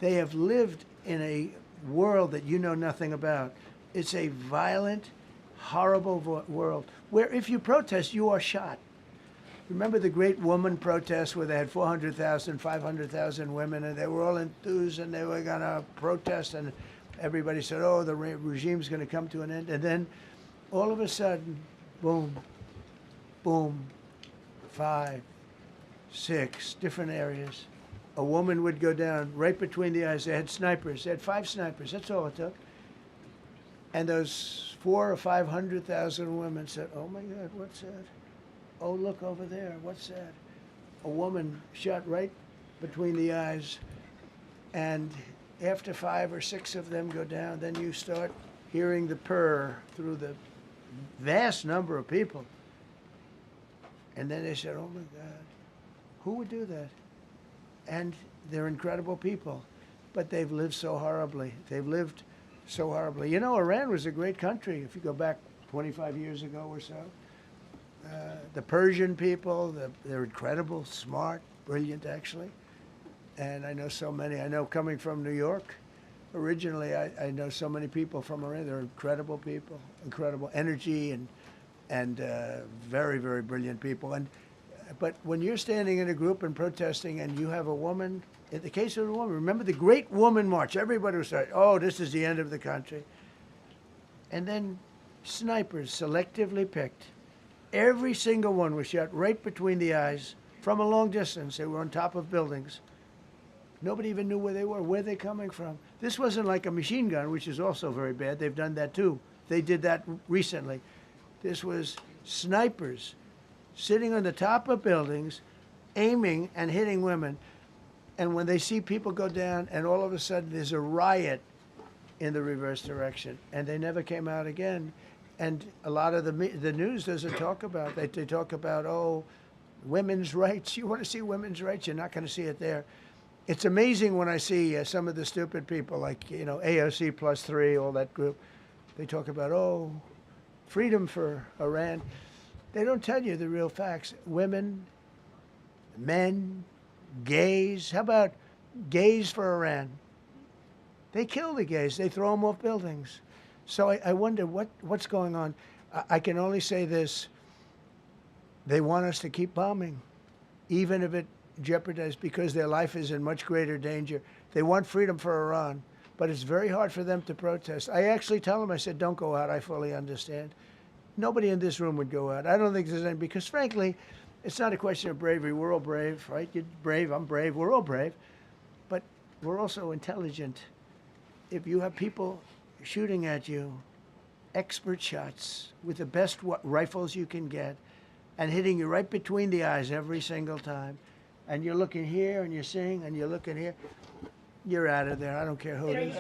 They have lived in a world that you know nothing about. It's a violent, horrible world where if you protest, you are shot. Remember the great woman protests where they had 400,000, 500,000 women, and they were all enthused and they were going to protest, and everybody said, oh, the regime's going to come to an end. And then all of a sudden, boom, boom, 5, 6 different areas. A woman would go down right between the eyes. They had snipers. They had 5 snipers. That's all it took. And those 400,000 or 500,000 women said, oh my God, what's that? Oh, look over there, what's that? A woman shot right between the eyes. And after 5 or 6 of them go down, then you start hearing the purr through the vast number of people. And then they said, oh my God, who would do that? And they're incredible people, but they've lived so horribly. They've lived so horribly. You know, Iran was a great country if you go back 25 years ago or so. The Persian people, they're incredible, smart, brilliant actually. And I know so many. I know coming from New York, originally I know so many people from Iran. They're incredible people, incredible energy and very, very brilliant people. But when you're standing in a group and protesting and you have a woman, in the case of a woman, remember the Great Woman March, everybody was saying, oh, this is the end of the country. And then snipers selectively picked. Every single one was shot right between the eyes from a long distance. They were on top of buildings. Nobody even knew where they were, where they're coming from. This wasn't like a machine gun, which is also very bad. They've done that too. They did that recently. This was snipers sitting on the top of buildings, aiming and hitting women. And when they see people go down, and all of a sudden there's a riot in the reverse direction, and they never came out again. And a lot of the news doesn't talk about that. They talk about, oh, women's rights. You want to see women's rights? You're not going to see it there. It's amazing when I see some of the stupid people like, AOC +3, all that group. They talk about, oh, freedom for Iran. They don't tell you the real facts. Women, men, gays. How about gays for Iran? They kill the gays. They throw them off buildings. So I wonder what's going on. I can only say this. They want us to keep bombing, even if it jeopardizes, because their life is in much greater danger. They want freedom for Iran, but it's very hard for them to protest. I actually tell them, I said, don't go out. I fully understand. Nobody in this room would go out. I don't think there's any, because frankly, it's not a question of bravery. We're all brave, right? You're brave, I'm brave, we're all brave. But we're also intelligent. If you have people shooting at you, expert shots with the best rifles you can get, and hitting you right between the eyes every single time, and you're looking here and you're seeing and you're looking here, you're out of there. I don't care who it is.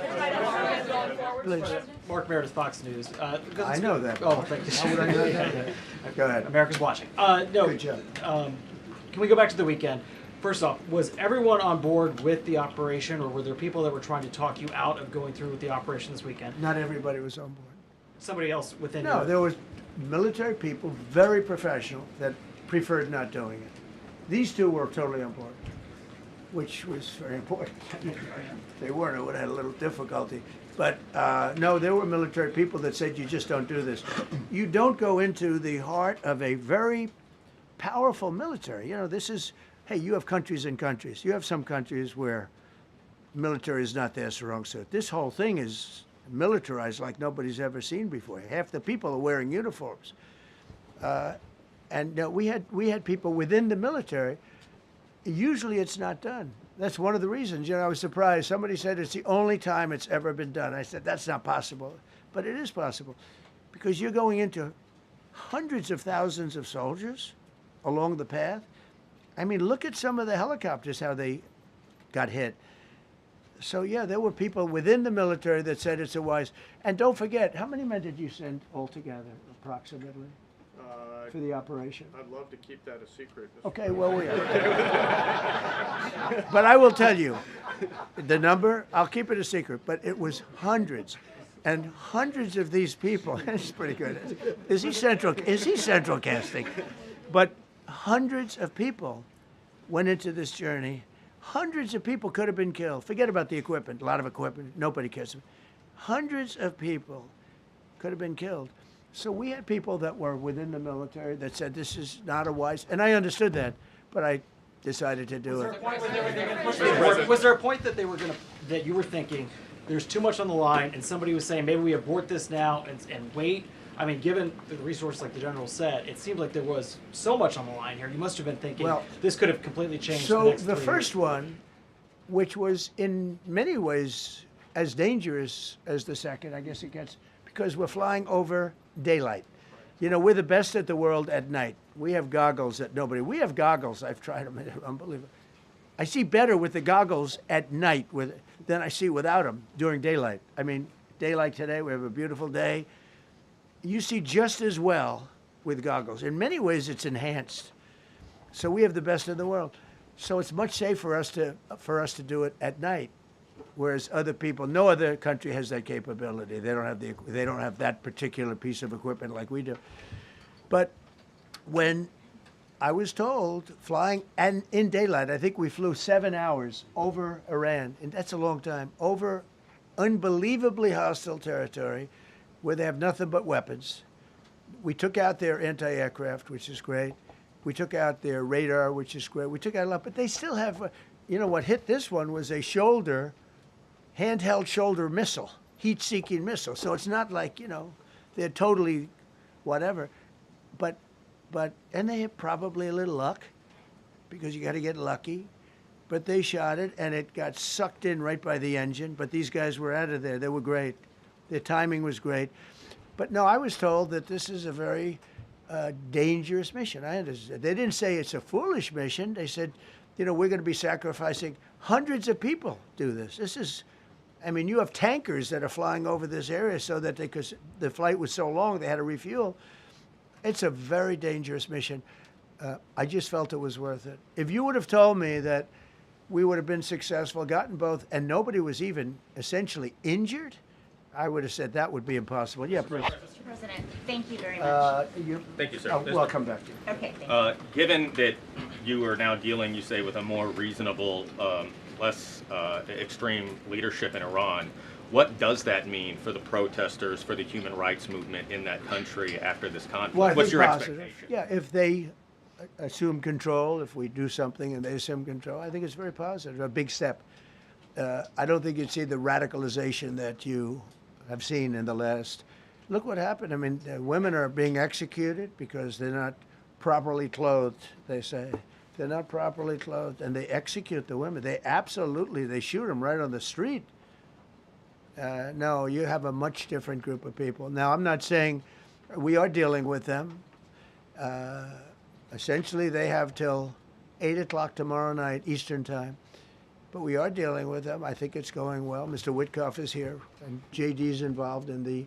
Please. Mark Meredith, Fox News. I know that. Oh, thank you. How would I know that? Go ahead. America's watching. No. Good job. Can we go back to the weekend? First off, was everyone on board with the operation, or were there people that were trying to talk you out of going through with the operation this weekend? Not everybody was on board. Somebody else within No, your- there was military people, very professional, that preferred not doing it. These two were totally on board, which was very important. If they weren't, I would have had a little difficulty. But no, there were military people that said, you just don't do this. You don't go into the heart of a very powerful military. This is, hey, you have countries and countries. You have some countries where military is not their strong suit. This whole thing is militarized like nobody's ever seen before. Half the people are wearing uniforms. And we had people within the military. Usually it's not done. That's one of the reasons. I was surprised. Somebody said it's the only time it's ever been done. I said, that's not possible. But it is possible, because you're going into hundreds of thousands of soldiers along the path. I mean, look at some of the helicopters, how they got hit. So, yeah, there were people within the military that said it's a wise. And don't forget, how many men did you send altogether, approximately, for the operation? I'd love to keep that a secret. Okay, well, we are. But I will tell you, the number, I'll keep it a secret, but it was hundreds. And hundreds of these people, it's pretty good. Is he central casting? But hundreds of people went into this journey. Hundreds of people could have been killed. Forget about the equipment, a lot of equipment, nobody cares. Hundreds of people could have been killed. So we had people that were within the military that said this is not a wise, and I understood that, but I decided to do it. Was there a point that that you were thinking there's too much on the line, and somebody was saying maybe we abort this now and wait? I mean, given the resource, like the general said, it seemed like there was so much on the line here. You must have been thinking, well, this could have completely changed so the next 3 the years. first one, which was in many ways as dangerous as the second, I guess it gets, because we're flying over daylight. We're the best at the world at night. We have goggles that nobody, we have goggles, I've tried them, they're unbelievable. I see better with the goggles at night than I see without them during daylight. I mean, daylight today, we have a beautiful day. You see just as well with goggles. In many ways, it's enhanced. So we have the best in the world. So it's much safer for us to do it at night, whereas other people, no other country has that capability. They don't have that particular piece of equipment like we do. But when I was told flying and in daylight, I think we flew 7 hours over Iran, and that's a long time, over unbelievably hostile territory, where they have nothing but weapons. We took out their anti-aircraft, which is great. We took out their radar, which is great. We took out a lot, but they still have, what hit this one was a handheld shoulder missile, heat-seeking missile. So it's not like, they're totally whatever. And they had probably a little luck, because you got to get lucky. But they shot it, and it got sucked in right by the engine. But these guys were out of there. They were great. Their timing was great. But no, I was told that this is a very a dangerous mission. I understand. They didn't say it's a foolish mission. They said, we're going to be sacrificing hundreds of people do this. This is, you have tankers that are flying over this area so that because the flight was so long, they had to refuel. It's a very dangerous mission. I just felt it was worth it. If you would have told me that we would have been successful, gotten both, and nobody was even essentially injured, I would have said that would be impossible. Yeah, please. Mr. President, thank you very much. Thank you, sir. I'll come back to you. Okay, thank you. Given that you are now dealing, you say, with a more reasonable, less extreme leadership in Iran, what does that mean for the protesters, for the human rights movement in that country after this conflict? Well, I What's think your positive. expectation? Yeah, if they assume control, if we do something and they assume control, I think it's very positive, a big step. I don't think you'd see the radicalization that you have seen in the last. Look what happened. Women are being executed because they're not properly clothed, they say. They're not properly clothed, and they execute the women. They shoot them right on the street. No, you have a much different group of people. Now, I'm not saying we are dealing with them. Essentially, they have till 8 o'clock tomorrow night, Eastern time. But we are dealing with them. I think it's going well. Mr. Witkoff is here, and JD's involved in the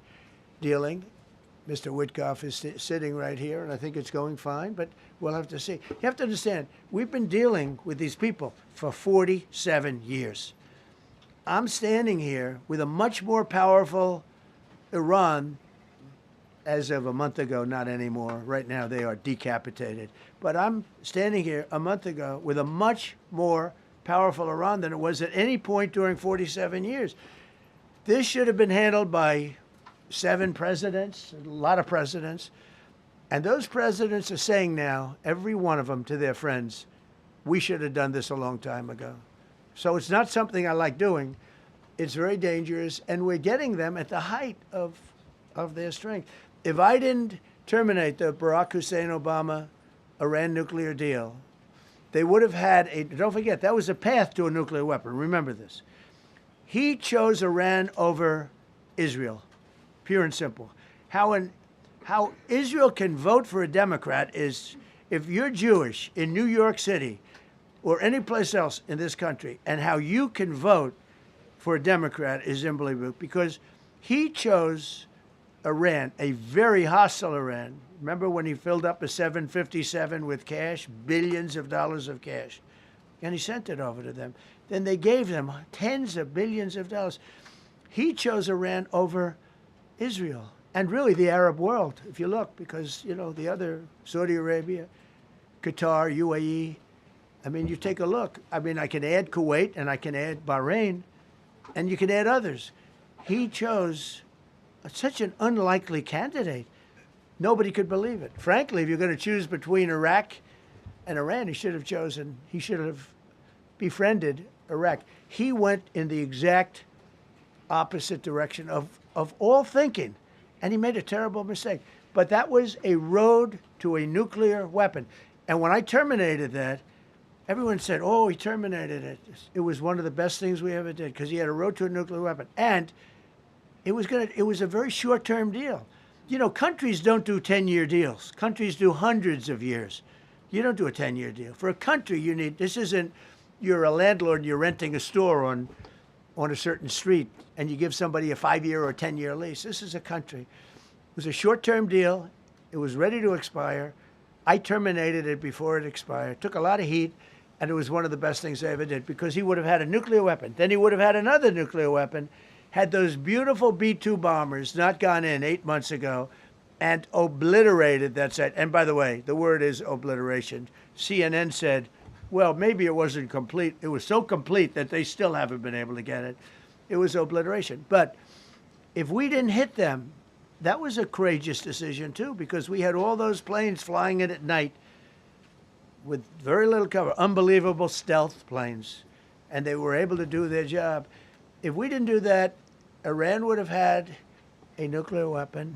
dealing. Mr. Witkoff is sitting right here, and I think it's going fine, but we'll have to see. You have to understand, we've been dealing with these people for 47 years. I'm standing here with a much more powerful Iran as of a month ago, not anymore. Right now, they are decapitated. But I'm standing here a month ago with a much more powerful Iran than it was at any point during 47 years. This should have been handled by 7 presidents, a lot of presidents. And those presidents are saying now, every one of them to their friends, we should have done this a long time ago. So it's not something I like doing. It's very dangerous, and we're getting them at the height of their strength. If I didn't terminate the Barack Hussein Obama Iran nuclear deal, they would have had don't forget, that was a path to a nuclear weapon. Remember this. He chose Iran over Israel, pure and simple. How Israel can vote for a Democrat is if you're Jewish in New York City or any place else in this country, and how you can vote for a Democrat is unbelievable, because he chose Iran, a very hostile Iran. Remember when he filled up a 757 with cash, billions of dollars of cash, and he sent it over to them. Then they gave them tens of billions of dollars. He chose Iran over Israel and really the Arab world, if you look, because, the other, Saudi Arabia, Qatar, UAE, you take a look. I can add Kuwait and I can add Bahrain, and you can add others. He chose such an unlikely candidate. Nobody could believe it. Frankly, if you're going to choose between Iraq and Iran, he should have befriended Iraq. He went in the exact opposite direction of all thinking, and he made a terrible mistake. But that was a road to a nuclear weapon. And when I terminated that, everyone said, oh, he terminated it. It was one of the best things we ever did, because he had a road to a nuclear weapon. And it was a very short-term deal. Countries don't do 10-year deals. Countries do hundreds of years. You don't do a 10-year deal. For a country, you're a landlord and you're renting a store on a certain street, and you give somebody a 5-year or a 10-year lease. This is a country. It was a short-term deal. It was ready to expire. I terminated it before it expired. Took a lot of heat, and it was one of the best things I ever did, because he would have had a nuclear weapon. Then he would have had another nuclear weapon, had those beautiful B-2 bombers not gone in 8 months ago and obliterated that site. And by the way, the word is obliteration. CNN said, well, maybe it wasn't complete. It was so complete that they still haven't been able to get it. It was obliteration. But if we didn't hit them, that was a courageous decision, too, because we had all those planes flying in at night with very little cover, unbelievable stealth planes, and they were able to do their job. If we didn't do that, Iran would have had a nuclear weapon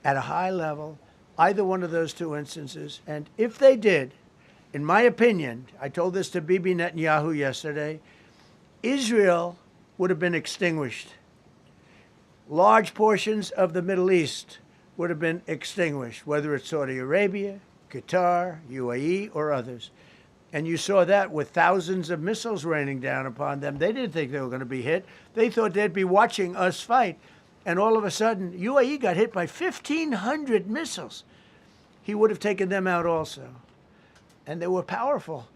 at a high level, either one of those 2 instances. And if they did, in my opinion, I told this to Bibi Netanyahu yesterday, Israel would have been extinguished. Large portions of the Middle East would have been extinguished, whether it's Saudi Arabia, Qatar, UAE, or others. And you saw that with thousands of missiles raining down upon them. They didn't think they were going to be hit. They thought they'd be watching us fight. And all of a sudden, UAE got hit by 1,500 missiles. He would have taken them out also. And they were powerful.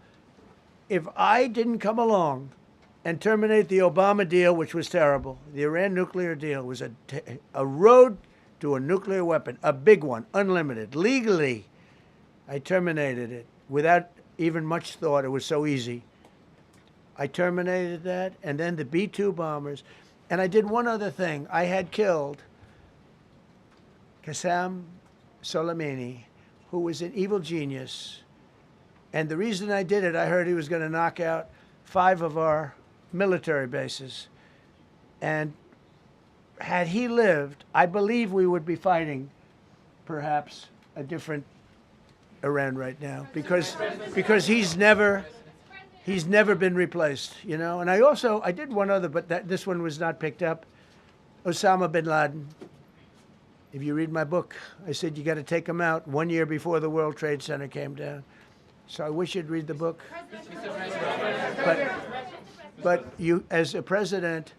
If I didn't come along and terminate the Obama deal, which was terrible, the Iran nuclear deal was a road to a nuclear weapon, a big one, unlimited, legally. I terminated it without even much thought. It was so easy. I terminated that, and then the B-2 bombers. And I did one other thing. I had killed Qasem Soleimani, who was an evil genius. And the reason I did it, I heard he was going to knock out 5 of our military bases. And had he lived, I believe we would be fighting perhaps a different Iran right now, because he's never been replaced, you know. And I did one other, but this one was not picked up. Osama bin Laden. If you read my book, I said you got to take him out 1 year before the World Trade Center came down. So I wish you'd read the book. But you, as a president,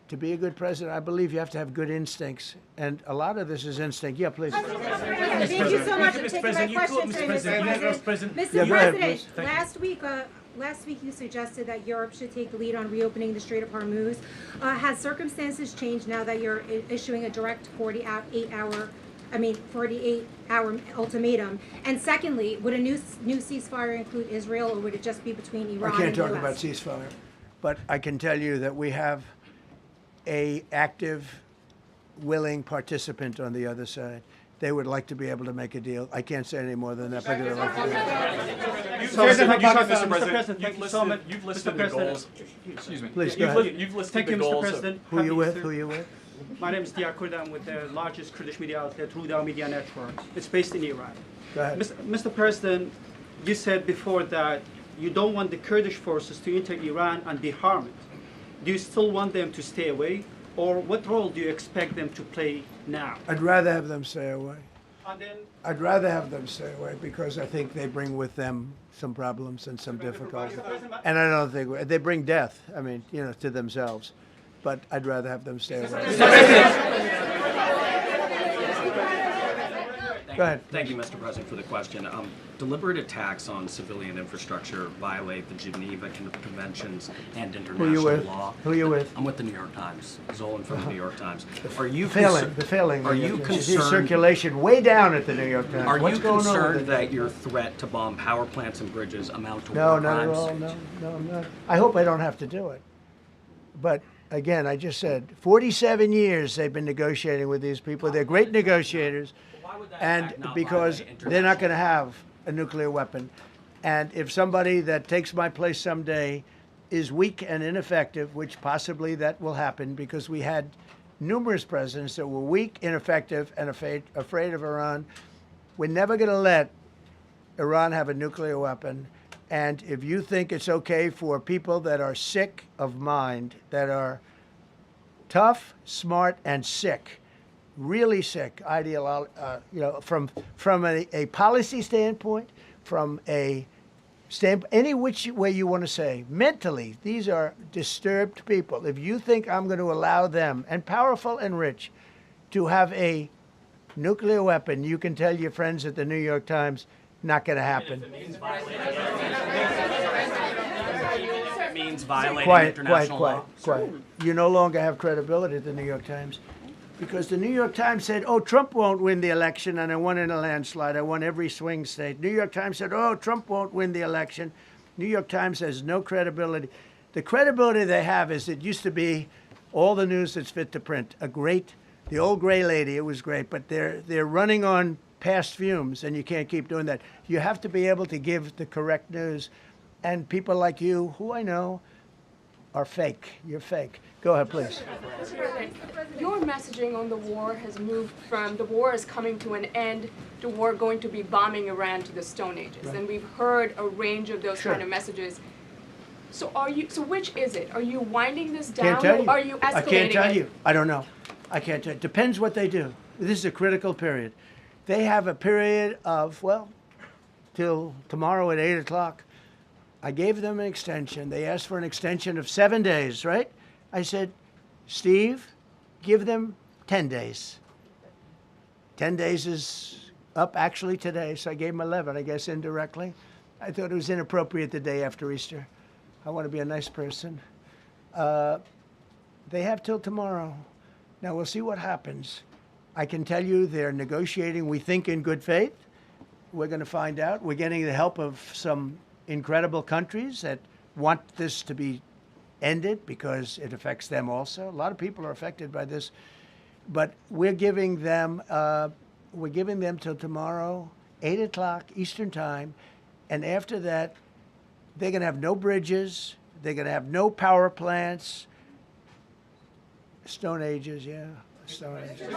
to be a good president, I believe you have to have good instincts. And a lot of this is instinct. Yeah, please. Thank you so much for taking my question, Mr. President. Mr. President, last week you suggested that Europe should take the lead on reopening the Strait of Hormuz. Has circumstances changed now that you're issuing a direct 48-hour ultimatum? And secondly, would a new ceasefire include Israel, or would it just be between Iran and the US? I can't talk about ceasefire, but I can tell you that we have a active, willing participant on the other side. They would like to be able to make a deal. I can't say any more than that, but they'd like to do it. Mr. President, thank you so much. You've listed the goals. Excuse me. Please, go ahead. You've listed Thank the you, goals. Mr. President. Who are you with? Who are you with? My name is Diyar Kurd. I'm with the largest Kurdish media outlet, Ruda Media Network. It's based in Iran. Go ahead. Mr. President, you said before that you don't want the Kurdish forces to enter Iran and be harmed. Do you still want them to stay away? Or what role do you expect them to play now? I'd rather have them stay away. And then, I'd rather have them stay away because I think they bring with them some problems and some difficulties. And I don't think they bring death, I mean, you know, to themselves. But I'd rather have them stay away. Go ahead. Thank you, Mr. President, for the question. Deliberate attacks on civilian infrastructure violate the Geneva Conventions and international law. Who are you with? I'm with the New York Times. Zolan from the New York Times. Are you The failing. Are you concerned? Circulation way down at the New York Times. Are What's you going on concerned with it? that your threat to bomb power plants and bridges amount to No, war not at crimes? all. No, I'm not. I hope I don't have to do it. But again, I just said 47 years they've been negotiating with these people. They're great negotiators. And because they're not going to have a nuclear weapon. And if somebody that takes my place someday is weak and ineffective, which possibly that will happen because we had numerous presidents that were weak, ineffective, and afraid of Iran, we're never going to let Iran have a nuclear weapon. And if you think it's okay for people that are sick of mind, that are tough, smart, and sick, really sick, you know, from a policy standpoint, from a any which way you want to say, mentally, these are disturbed people. If you think I'm going to allow them, and powerful and rich, to have a nuclear weapon, you can tell your friends at the New York Times, not going to happen. It means violating international law. Quiet. You no longer have credibility at the New York Times. Because the New York Times said, oh, Trump won't win the election, and I won in a landslide. I won every swing state. New York Times said, oh, Trump won't win the election. New York Times has no credibility. The credibility they have is it used to be all the news that's fit to print. The old gray lady, it was great, but they're running on past fumes, and you can't keep doing that. You have to be able to give the correct news. And people like you, who I know, are fake. You're fake. Go ahead, please. Your messaging on the war has moved from the war is coming to an end to war going to be bombing Iran to the Stone Ages. Right. And we've heard a range of those kind of messages. So which is it? Are you winding this down? Can't tell you. Or are you escalating I can't tell it? you. I don't know. I can't tell you. Depends what they do. This is a critical period. They have a period of, well, till tomorrow at 8 o'clock. I gave them an extension. They asked for an extension of 7 days, right? I said, Steve, give them 10 days. 10 days is up actually today, so I gave them 11, I guess, indirectly. I thought it was inappropriate the day after Easter. I want to be a nice person. They have till tomorrow. Now, we'll see what happens. I can tell you they're negotiating, we think, in good faith. We're going to find out. We're getting the help of some incredible countries that want this to be ended because it affects them also. A lot of people are affected by this. But we're giving them till tomorrow, 8 o'clock Eastern time. And after that, they're going to have no bridges. They're going to have no power plants. Stone Ages, yeah. Stone Ages.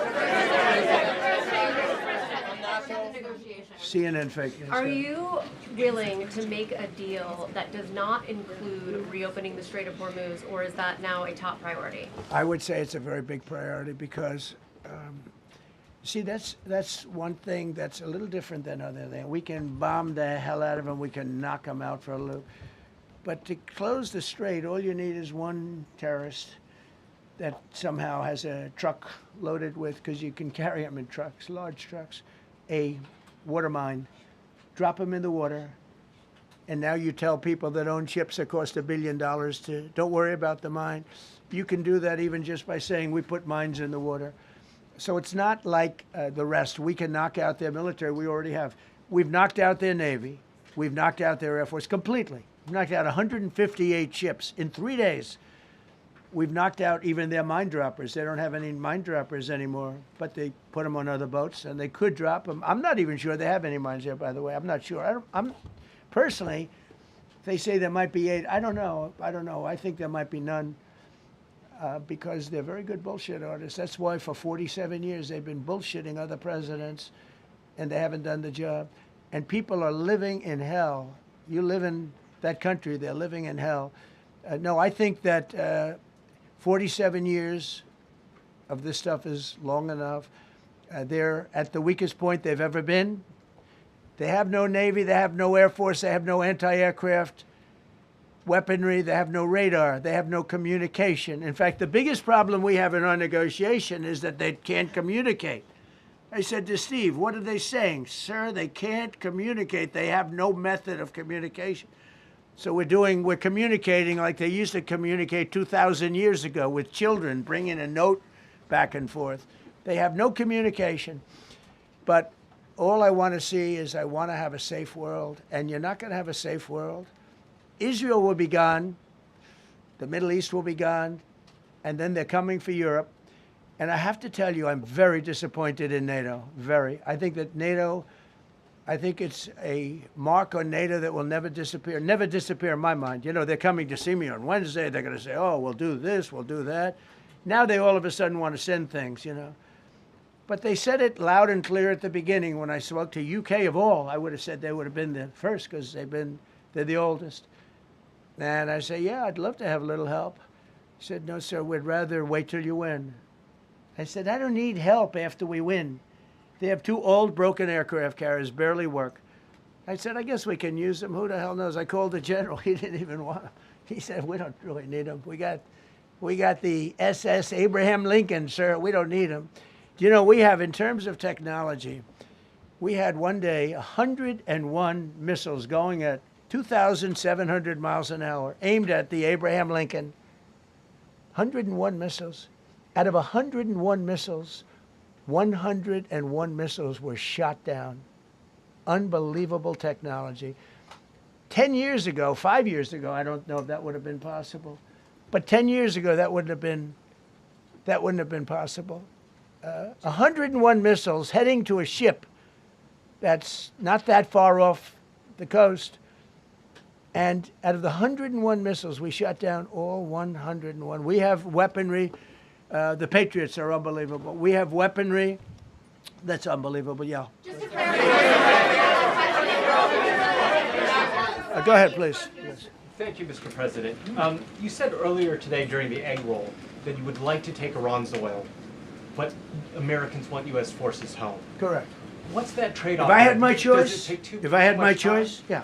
CNN fake news. Are you willing to make a deal that does not include reopening the Strait of Hormuz, or is that now a top priority? I would say it's a very big priority because, see, that's one thing that's a little different than other things. We can bomb the hell out of them. We can knock them out for a loop. But to close the strait, all you need is one terrorist that somehow has a truck loaded with, because you can carry them in trucks, large trucks, a water mine, drop them in the water, and now you tell people that own ships that cost $1 billion to don't worry about the mine. You can do that even just by saying we put mines in the water. So it's not like the rest. We can knock out their military. We already have. We've knocked out their Navy. We've knocked out their Air Force completely. We've knocked out 158 ships in 3 days. We've knocked out even their mine droppers. They don't have any mine droppers anymore, but they put them on other boats, and they could drop them. I'm not even sure they have any mines there, by the way. I'm not sure. I'm personally, they say there might be 8. I don't know. I think there might be none because they're very good bullshit artists. That's why for 47 years they've been bullshitting other presidents, and they haven't done the job. And people are living in hell. You live in that country, they're living in hell. No, I think that 47 years of this stuff is long enough. They're at the weakest point they've ever been. They have no Navy, they have no Air Force, they have no anti-aircraft weaponry, they have no radar, they have no communication. In fact, the biggest problem we have in our negotiation is that they can't communicate. I said to Steve, what are they saying? Sir, they can't communicate. They have no method of communication. So we're communicating like they used to communicate 2,000 years ago with children, bringing a note back and forth. They have no communication. But all I want to see is I want to have a safe world, and you're not going to have a safe world. Israel will be gone. The Middle East will be gone. And then they're coming for Europe. And I have to tell you, I'm very disappointed in NATO, very. I think that NATO... I think it's a mark on NATO that will never disappear in my mind. You know, they're coming to see me on Wednesday. They're going to say, oh, we'll do this, we'll do that. Now they all of a sudden want to send things, you know. But they said it loud and clear at the beginning. When I spoke to UK of all, I would have said they would have been the first because they're the oldest. And I say, yeah, I'd love to have a little help. He said, no, sir, we'd rather wait till you win. I said, I don't need help after we win. They have 2 old, broken aircraft carriers, barely work. I said, I guess we can use them. Who the hell knows? I called the general. He didn't even want them. He said, we don't really need them. We got the SS Abraham Lincoln, sir. We don't need them. You know, we have, in terms of technology, we had one day 101 missiles going at 2,700 miles an hour, aimed at the Abraham Lincoln. 101 missiles. Out of 101 missiles, 101 missiles were shot down. Unbelievable technology. 10 years ago, 5 years ago, I don't know if that would have been possible, but 10 years ago, that wouldn't have been possible. 101 missiles heading to a ship that's not that far off the coast. And out of the 101 missiles, we shot down all 101. We have weaponry. The Patriots are unbelievable. We have weaponry that's unbelievable, yeah. Just to clarify. Go ahead, please. Yes. Thank you, Mr. President. You said earlier today during the egg roll that you would like to take Iran's oil, but Americans want U.S. forces home. Correct. What's that trade-off? If I had my Does it choice, take too if I had my much time? choice, yeah,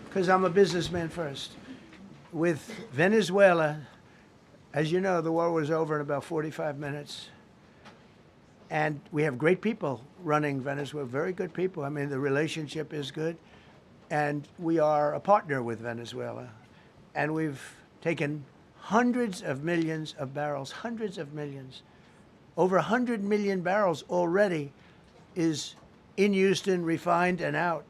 because I'm a businessman first. With Venezuela, as you know, the war was over in about 45 minutes. And we have great people running Venezuela, very good people. I mean, the relationship is good. And we are a partner with Venezuela. And we've taken hundreds of millions of barrels, hundreds of millions. Over 100 million barrels already is in Houston, refined and out.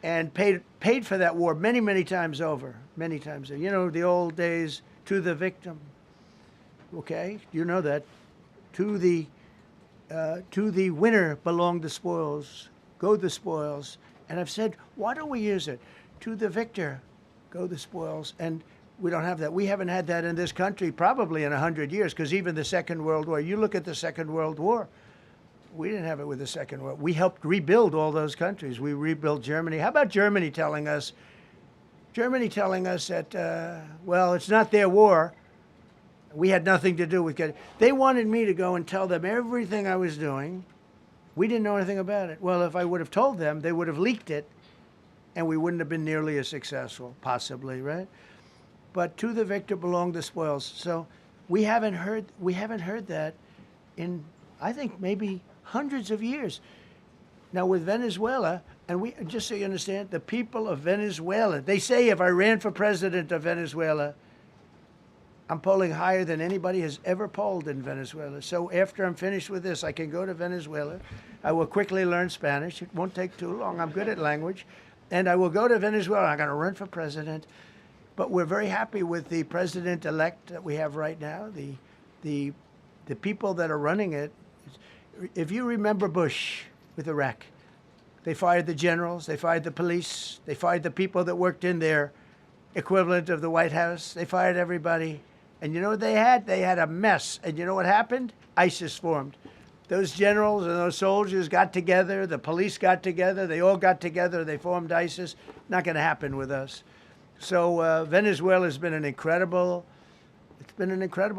And paid for that war many, many times over, many times over. You know, the old days, to the victim. Okay, you know that. To the winner belong the spoils, go the spoils. And I've said, why don't we use it? To the victor, go the spoils. And we don't have that. We haven't had that in this country probably in 100 years, because even the Second World War, you look at the Second World War, we didn't have it with the Second World War. We helped rebuild all those countries. We rebuilt Germany. How about Germany telling us that, well, it's not their war. We had nothing to do with it. They wanted me to go and tell them everything I was doing. We didn't know anything about it. Well, if I would have told them, they would have leaked it, and we wouldn't have been nearly as successful, possibly, right? But to the victor belong the spoils. So we haven't heard that in, I think, maybe hundreds of years. Now with Venezuela, and we, just so you understand, the people of Venezuela, they say if I ran for president of Venezuela, I'm polling higher than anybody has ever polled in Venezuela. So after I'm finished with this, I can go to Venezuela. I will quickly learn Spanish. It won't take too long. I'm good at language. And I will go to Venezuela. I'm going to run for president. But we're very happy with the president-elect that we have right now, the people that are running it. If you remember Bush with Iraq, they fired the generals, they fired the police, they fired the people that worked in their equivalent of the White House. They fired everybody. And you know what they had? They had a mess. And you know what happened? ISIS formed. Those generals and those soldiers got together. The police got together. They all got together. They formed ISIS. Not going to happen with us. So Venezuela has been an incredible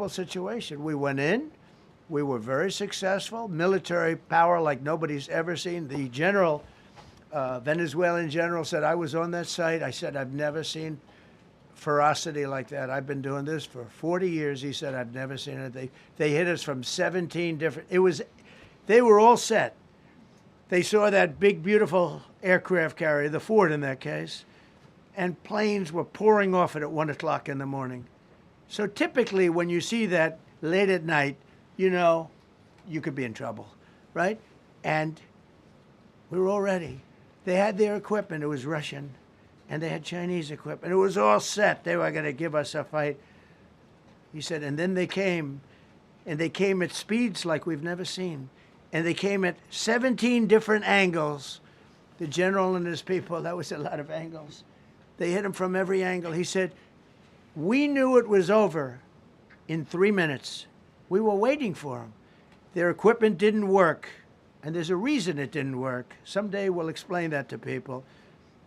situation. We went in. We were very successful. Military power like nobody's ever seen. The general, Venezuelan general, said, I was on that site. I said, I've never seen ferocity like that. I've been doing this for 40 years. He said, I've never seen it. They hit us from 17 different, they were all set. They saw that big, beautiful aircraft carrier, the Ford in that case, and planes were pouring off it at 1 o'clock in the morning. So typically when you see that late at night, you know, you could be in trouble, right? And we were all ready. They had their equipment. It was Russian. And they had Chinese equipment. It was all set. They were going to give us a fight. He said, and then they came. And they came at speeds like we've never seen. And they came at 17 different angles. The general and his people, that was a lot of angles. They hit him from every angle. He said, we knew it was over in 3 minutes. We were waiting for them. Their equipment didn't work. And there's a reason it didn't work. Someday we'll explain that to people.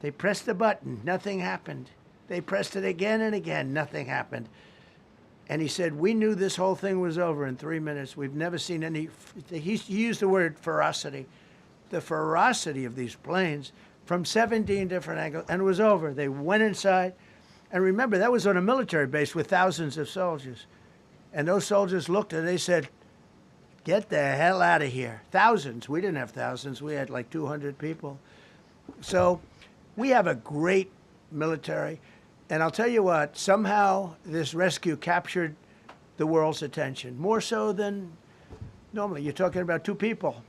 They pressed the button, nothing happened. They pressed it again and again, nothing happened. And he said, we knew this whole thing was over in 3 minutes. We've never seen any, he used the word ferocity. The ferocity of these planes from 17 different angles, and it was over. They went inside. And remember, that was on a military base with thousands of soldiers. And those soldiers looked and they said, get the hell out of here. Thousands. We didn't have thousands. We had like 200 people. So we have a great military. And I'll tell you what, somehow this rescue captured the world's attention, more so than normally. You're talking about 2 people.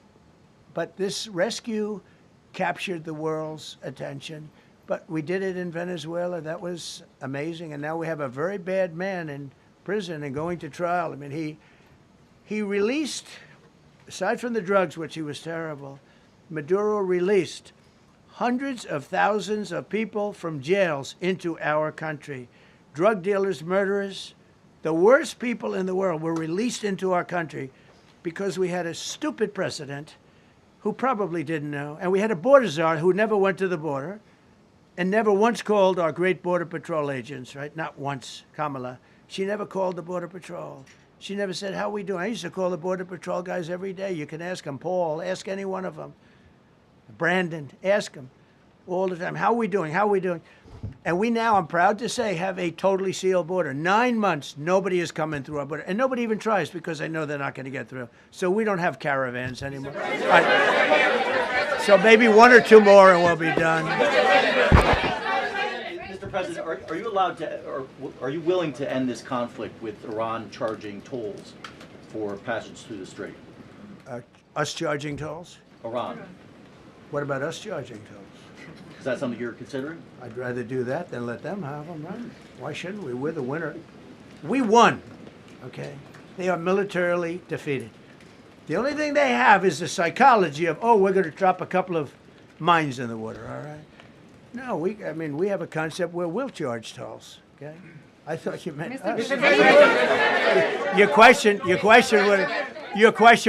But this rescue captured the world's attention. But we did it in Venezuela. That was amazing. And now we have a very bad man in prison and going to trial. I mean, he released, aside from the drugs, which he was terrible, Maduro released hundreds of thousands of people from jails into our country. Drug dealers, murderers, the worst people in the world were released into our country because we had a stupid president who probably didn't know. And we had a border czar who never went to the border and never once called our great Border Patrol agents, right? Not once, Kamala. She never called the Border Patrol. She never said, how we doing? I used to call the Border Patrol guys every day. You can ask them, Paul, ask any one of them. Brandon, ask them all the time. How we doing? How we doing? And we now, I'm proud to say, have a totally sealed border. 9 months, nobody is coming through our border. And nobody even tries because they know they're not going to get through. So we don't have caravans anymore. So maybe 1 or 2 more and we'll be done. Mr. President, are you allowed to, or are you willing to end this conflict with Iran charging tolls for passage through the strait? Us charging tolls? Iran. What about us charging tolls? Is that something you're considering? I'd rather do that than let them have them, right? Why shouldn't we? We're the winner. We won, okay? They are militarily defeated. The only thing they have is the psychology of, oh, we're going to drop a couple of mines in the water, all right? No, we have a concept where we'll charge tolls, okay? I thought you meant us. Your question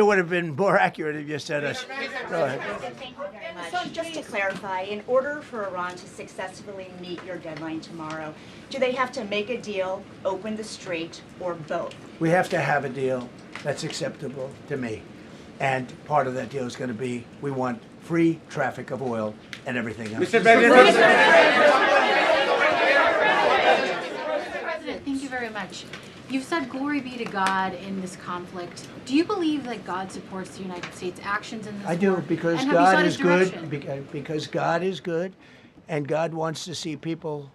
would have been more accurate if you said us. Go ahead. So just to clarify, in order for Iran to successfully meet your deadline tomorrow, do they have to make a deal, open the strait, or both? We have to have a deal that's acceptable to me. And part of that deal is going to be we want free traffic of oil and everything else. Mr. President, thank you very much. You've said glory be to God in this conflict. Do you believe that God supports the United States' actions in this I do, war? because And have you God sought is his good. direction? Because God is good, and God wants to see people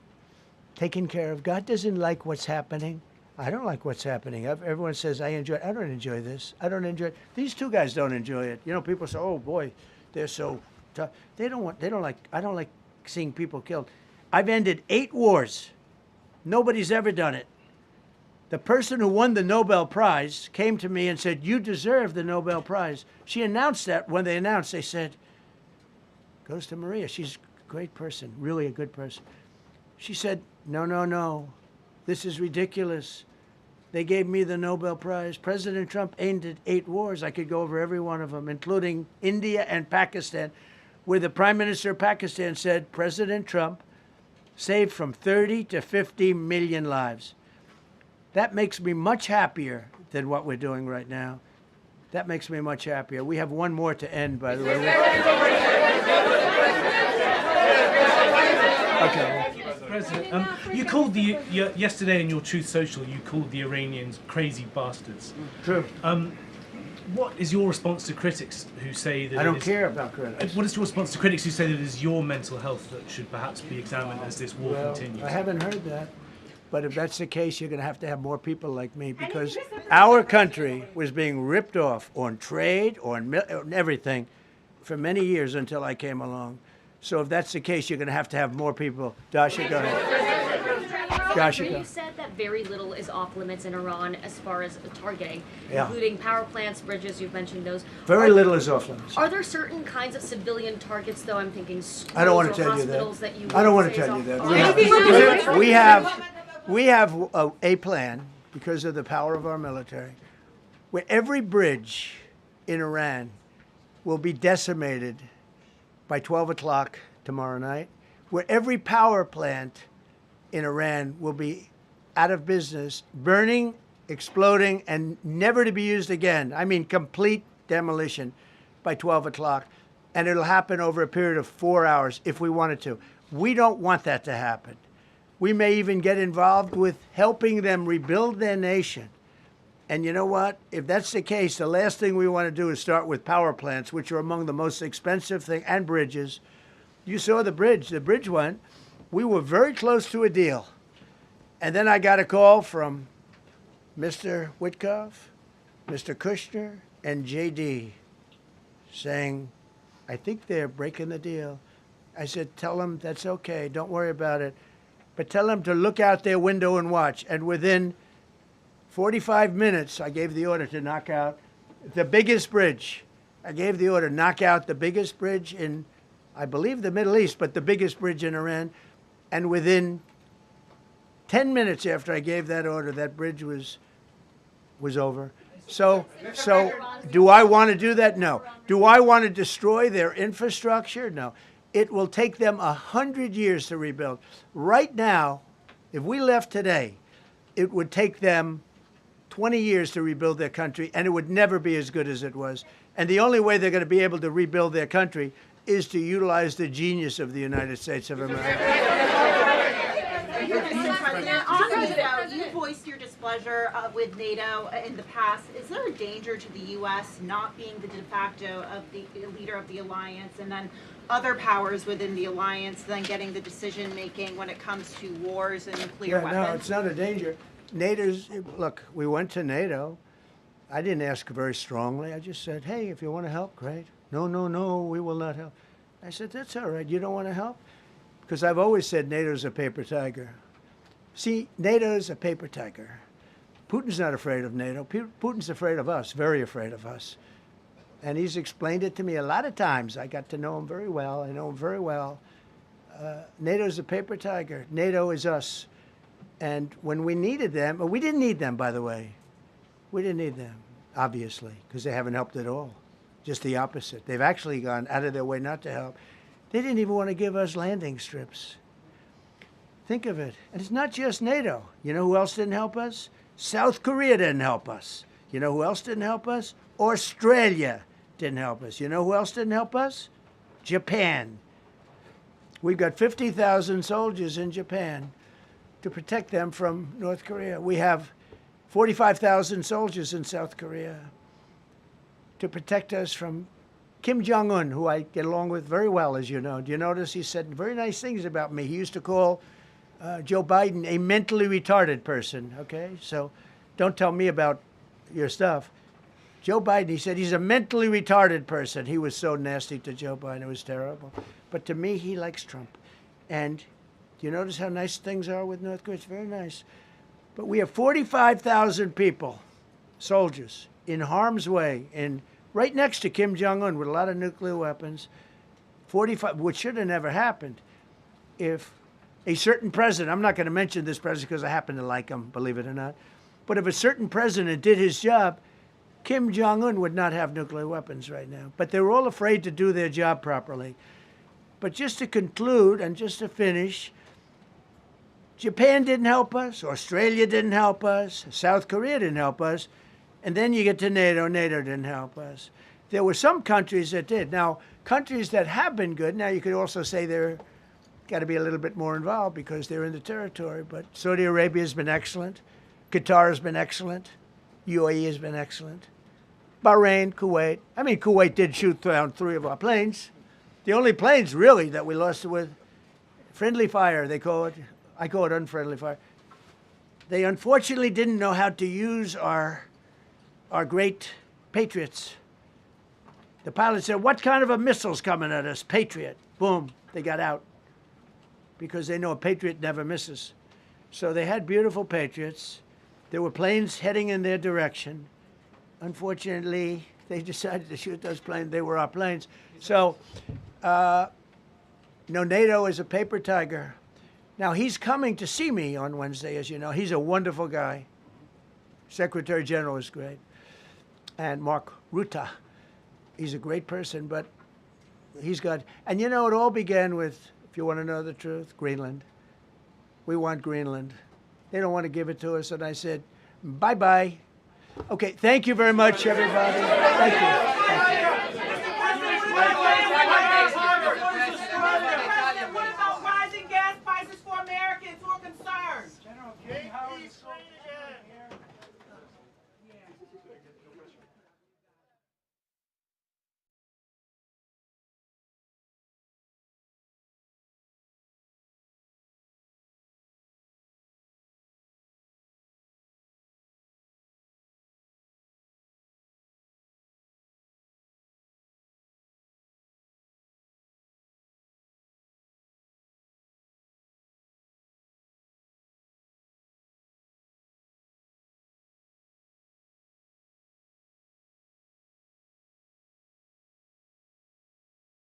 taken care of. God doesn't like what's happening. I don't like what's happening. Everyone says I enjoy it. I don't enjoy this. I don't enjoy it. These two guys don't enjoy it. You know, people say, "Oh boy, they're so tough." I don't like seeing people killed. I've ended 8 wars. Nobody's ever done it. The person who won the Nobel Prize came to me and said, "You deserve the Nobel Prize." She announced that. When they announced, they said, "Goes to Maria. She's a great person, really a good person." She said, No. This is ridiculous. They gave me the Nobel Prize. President Trump ended 8 wars. I could go over every one of them, including India and Pakistan, where the Prime Minister of Pakistan said, President Trump saved from 30 to 50 million lives. That makes me much happier than what we're doing right now. That makes me much happier. We have 1 more to end, by the way. Okay. President, you called yesterday in your Truth Social, you called the Iranians crazy bastards. True. What is your response to critics who say that I don't care about critics. What is your response to critics who say that it is your mental health that should perhaps be examined as this war continues? I haven't heard that. But if that's the case, you're going to have more people like me, because our country was being ripped off on trade, on everything, for many years until I came along. So if that's the case, you're going to have more people. Dasha, go ahead. Dasha, go. You said that very little is off limits in Iran as far as targeting, Yeah. including power plants, bridges, you've mentioned those. Very little is off limits. Are there certain kinds of civilian targets, though? I'm thinking schools I don't want to or tell you hospitals that. you I don't want to say is tell you off- that. We have a plan, because of the power of our military, where every bridge in Iran will be decimated by 12 o'clock tomorrow night, where every power plant in Iran will be out of business, burning, exploding, and never to be used again. I mean, complete demolition by 12 o'clock. And it'll happen over a period of 4 hours if we wanted to. We don't want that to happen. We may even get involved with helping them rebuild their nation. And you know what? If that's the case, the last thing we want to do is start with power plants, which are among the most expensive thing, and bridges. You saw the bridge. The bridge went. We were very close to a deal. And then I got a call from Mr. Witkoff, Mr. Kushner, and JD saying, I think they're breaking the deal. I said, tell them that's okay. Don't worry about it. But tell them to look out their window and watch. And within 45 minutes, I gave the order to knock out the biggest bridge. I gave the order, knock out the biggest bridge in, I believe, the Middle East, but the biggest bridge in Iran. And within 10 minutes after I gave that order, that bridge was over. So do I want to do that? No. Do I want to destroy their infrastructure? No. It will take them 100 years to rebuild. Right now, if we left today, it would take them 20 years to rebuild their country, and it would never be as good as it was. And the only way they're going to be able to rebuild their country is to utilize the genius of the United States of America. On NATO, you voiced your displeasure with NATO in the past. Is there a danger to the U.S. not being the de facto of the leader of the alliance, and then other powers within the alliance then getting the decision making when it comes to wars and nuclear weapons? No, it's not a danger. Look, we went to NATO. I didn't ask very strongly. I just said, hey, if you want to help, great. No, we will not help. I said, that's all right. You don't want to help? Because I've always said NATO's a paper tiger. See, NATO's a paper tiger. Putin's not afraid of NATO. Putin's afraid of us, very afraid of us. And he's explained it to me a lot of times. I got to know him very well. I know him very well. NATO's a paper tiger. NATO is us. And when we needed them, we didn't need them, by the way. We didn't need them, obviously, because they haven't helped at all. Just the opposite. They've actually gone out of their way not to help. They didn't even want to give us landing strips. Think of it. And it's not just NATO. You know who else didn't help us? South Korea didn't help us. You know who else didn't help us? Australia didn't help us. You know who else didn't help us? Japan. We've got 50,000 soldiers in Japan to protect them from North Korea. We have 45,000 soldiers in South Korea to protect us from Kim Jong-un, who I get along with very well, as you know. Do you notice he said very nice things about me? He used to call Joe Biden a mentally retarded person, okay? So don't tell me about your stuff. Joe Biden, he said he's a mentally retarded person. He was so nasty to Joe Biden. It was terrible. But to me, he likes Trump. And do you notice how nice things are with North Korea? It's very nice. But we have 45,000 people, soldiers, in harm's way, right next to Kim Jong-un with a lot of nuclear weapons. 45, which should have never happened if a certain president, I'm not going to mention this president because I happen to like him, believe it or not, but if a certain president did his job, Kim Jong-un would not have nuclear weapons right now. But they were all afraid to do their job properly. But just to conclude and just to finish, Japan didn't help us, Australia didn't help us, South Korea didn't help us, and then you get to NATO, NATO didn't help us. There were some countries that did. Now, countries that have been good, now you could also say they're got to be a little bit more involved because they're in the territory, but Saudi Arabia has been excellent, Qatar has been excellent, UAE has been excellent, Bahrain, Kuwait. I mean, Kuwait did shoot down 3 of our planes. The only planes, really, that we lost with friendly fire, they call it. I call it unfriendly fire. They unfortunately didn't know how to use our great Patriots. The pilot said, what kind of a missile's coming at us? Patriot. Boom, they got out because they know a Patriot never misses. So they had beautiful Patriots. There were planes heading in their direction. Unfortunately, they decided to shoot those planes. They were our planes. So, NATO is a paper tiger. Now, he's coming to see me on Wednesday, as you know. He's a wonderful guy. Secretary General is great. And Mark Rutte, he's a great person, but he's got... And it all began with, if you want to know the truth, Greenland. We want Greenland. They don't want to give it to us, and I said, bye-bye. Okay, thank you very much, everybody. Thank you.